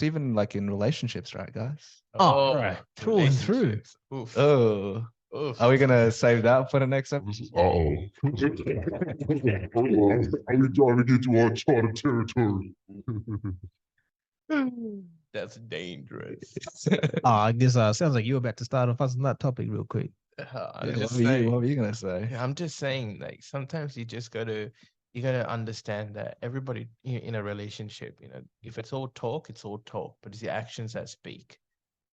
even like in relationships, right, guys? Oh, right. Through and through. relationships. Oof. Oh, Oof. are we gonna save that for the next episode? Uh-oh. Are we trying to get to uncharted territory? That's dangerous. I guess sounds like you were about to start off on that topic real quick. I'm Yeah, just what saying. were you gonna say? Yeah, I'm just saying, like sometimes you gotta understand that everybody in a relationship, if it's all talk, it's all talk, but it's the actions that speak.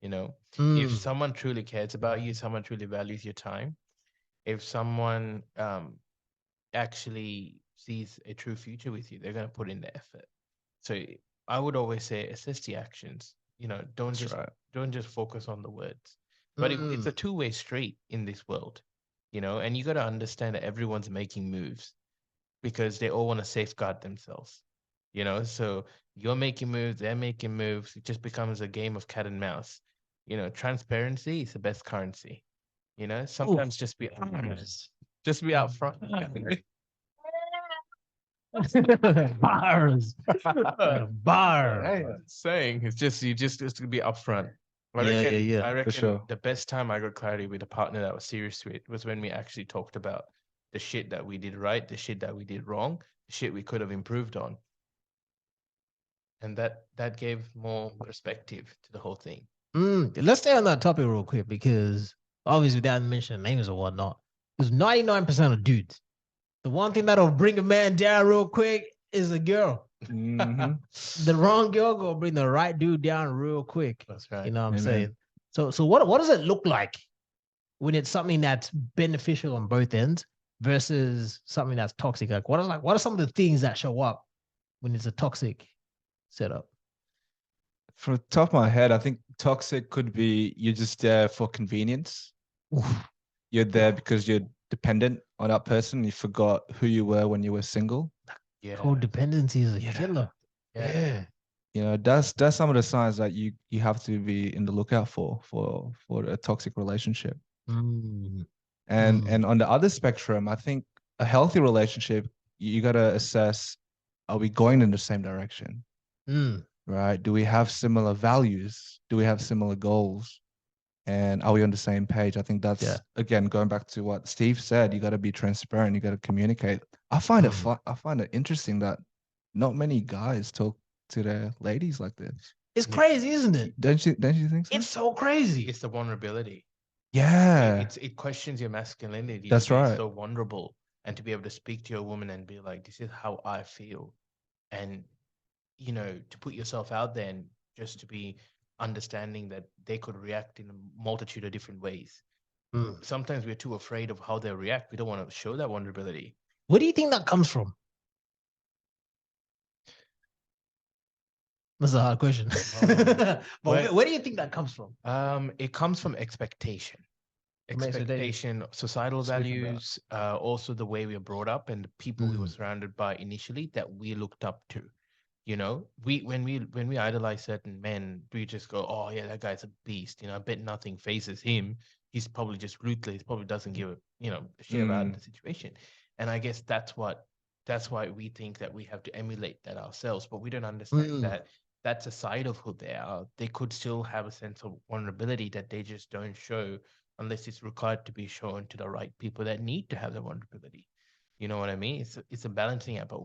If someone truly cares about you, someone truly values your time, if someone actually sees a true future with you, they're gonna put in the effort. So I would always say assess the actions. Don't just focus on the words. But it's a two-way street in this world, and you got to understand that everyone's making moves because they all want to safeguard themselves, So you're making moves, they're making moves. It just becomes a game of cat and mouse. Transparency is the best currency. Sometimes just be honest, just be out front. Bars. Bar. Hey, saying it's just you just to be upfront. I Yeah, reckon sure. the best time I got clarity with a partner that was serious with was when we actually talked about the shit that we did right, the shit that we did wrong, the shit we could have improved on. And that gave more perspective to the whole thing. Let's stay on that topic real quick because obviously without mentioning names or whatnot, because 99% of dudes, the one thing that'll bring a man down real quick is a girl. The wrong girl gonna bring the right dude down real quick. That's right. You know what I'm Amen. saying? So what does it look like when it's something that's beneficial on both ends versus something that's toxic? Like what are some of the things that show up when it's a toxic setup? From the top of my head, I think toxic could be you're just there for convenience. You're there because you're dependent on that person. You forgot who you were when you were single. Yeah. Codependency is a killer. Yeah. You know, that's some of the signs that you have to be in the lookout for a toxic relationship. And on the other spectrum, I think a healthy relationship, you got to assess, are we going in the same direction? Right? Do we have similar values? Do we have similar goals? And are we on the same page? I think that's again going back to what Steve said. You got to be transparent. You got to communicate. I find it fun. I find it interesting that not many guys talk to their ladies like this. It's crazy, isn't it? Don't you think so? It's so crazy. It's the vulnerability. Yeah. It questions your masculinity. That's to be right. so vulnerable and to be able to speak to your woman and be like, this is how I feel. And, to put yourself out there and just to be understanding that they could react in a multitude of different ways. Sometimes we're too afraid of how they react. We don't want to show that vulnerability. Where do you think that comes from? That's a hard question. But where do you think that comes from? It comes from expectation. Societal values, also the way we are brought up and the people we were surrounded by initially that we looked up to. When we idolize certain men, we just go, oh yeah, that guy's a beast. I bet nothing phases him. He's probably just ruthless. Probably doesn't give a shit about the situation. And I guess that's why we think that we have to emulate that ourselves, but we don't understand that that's a side of who they are. They could still have a sense of vulnerability that they just don't show unless it's required to be shown to the right people that need to have the vulnerability. You know what I mean? It's a balancing act. But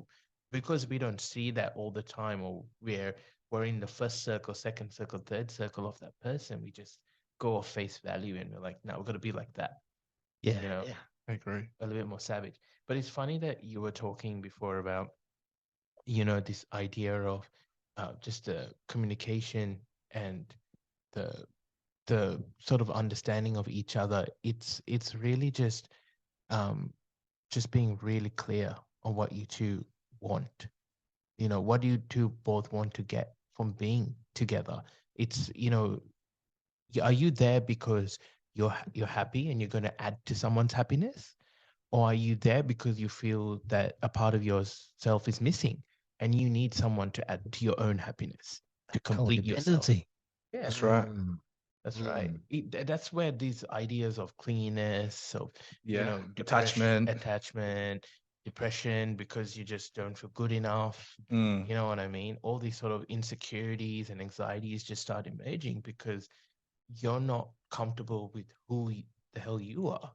because we don't see that all the time, or we're in the first circle, second circle, third circle of that person, we just go off face value and we're like, no, we're gonna be like that. Yeah. I agree. A little bit more savage. But it's funny that you were talking before about, this idea of just the communication and the sort of understanding of each other. It's really just just being really clear on what you two want. You know, what do you two both want to get from being together? It's, you know, are you there because you're happy and you're going to add to someone's happiness? Or are you there because you feel that a part of yourself is missing and you need someone to add to your own happiness to complete yourself? Codependency. Yeah, That's right. that's right. That's where these ideas of clinginess, of Yeah. depression, Attachment. attachment, depression, because you just don't feel good enough. Mm. You know what I mean? All these sort of insecurities and anxieties just start emerging because you're not comfortable with the hell you are.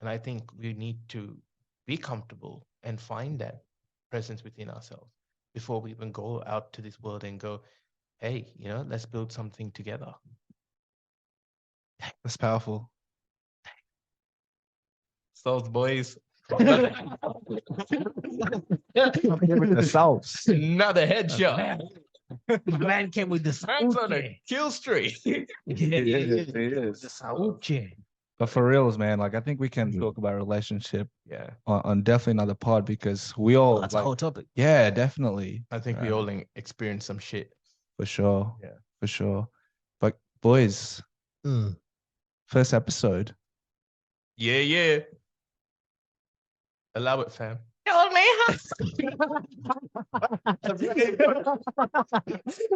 And I think we need to be comfortable and find that presence within ourselves before we even go out to this world and go, hey, you know, let's build something together. That's powerful. Souls, boys. With the sauce. Another headshot. Man came with the Man's on a sauce. kill streak. He is. The sauce. But for reals, man, like I think we can talk about relationship Yeah, on definitely another pod because we all That's like, a whole topic. yeah, definitely. I think we all experience some shit. For sure. Yeah. For sure. But boys, first episode. Yeah. Allow it, fam.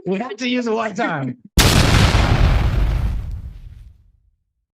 We had to use it one time.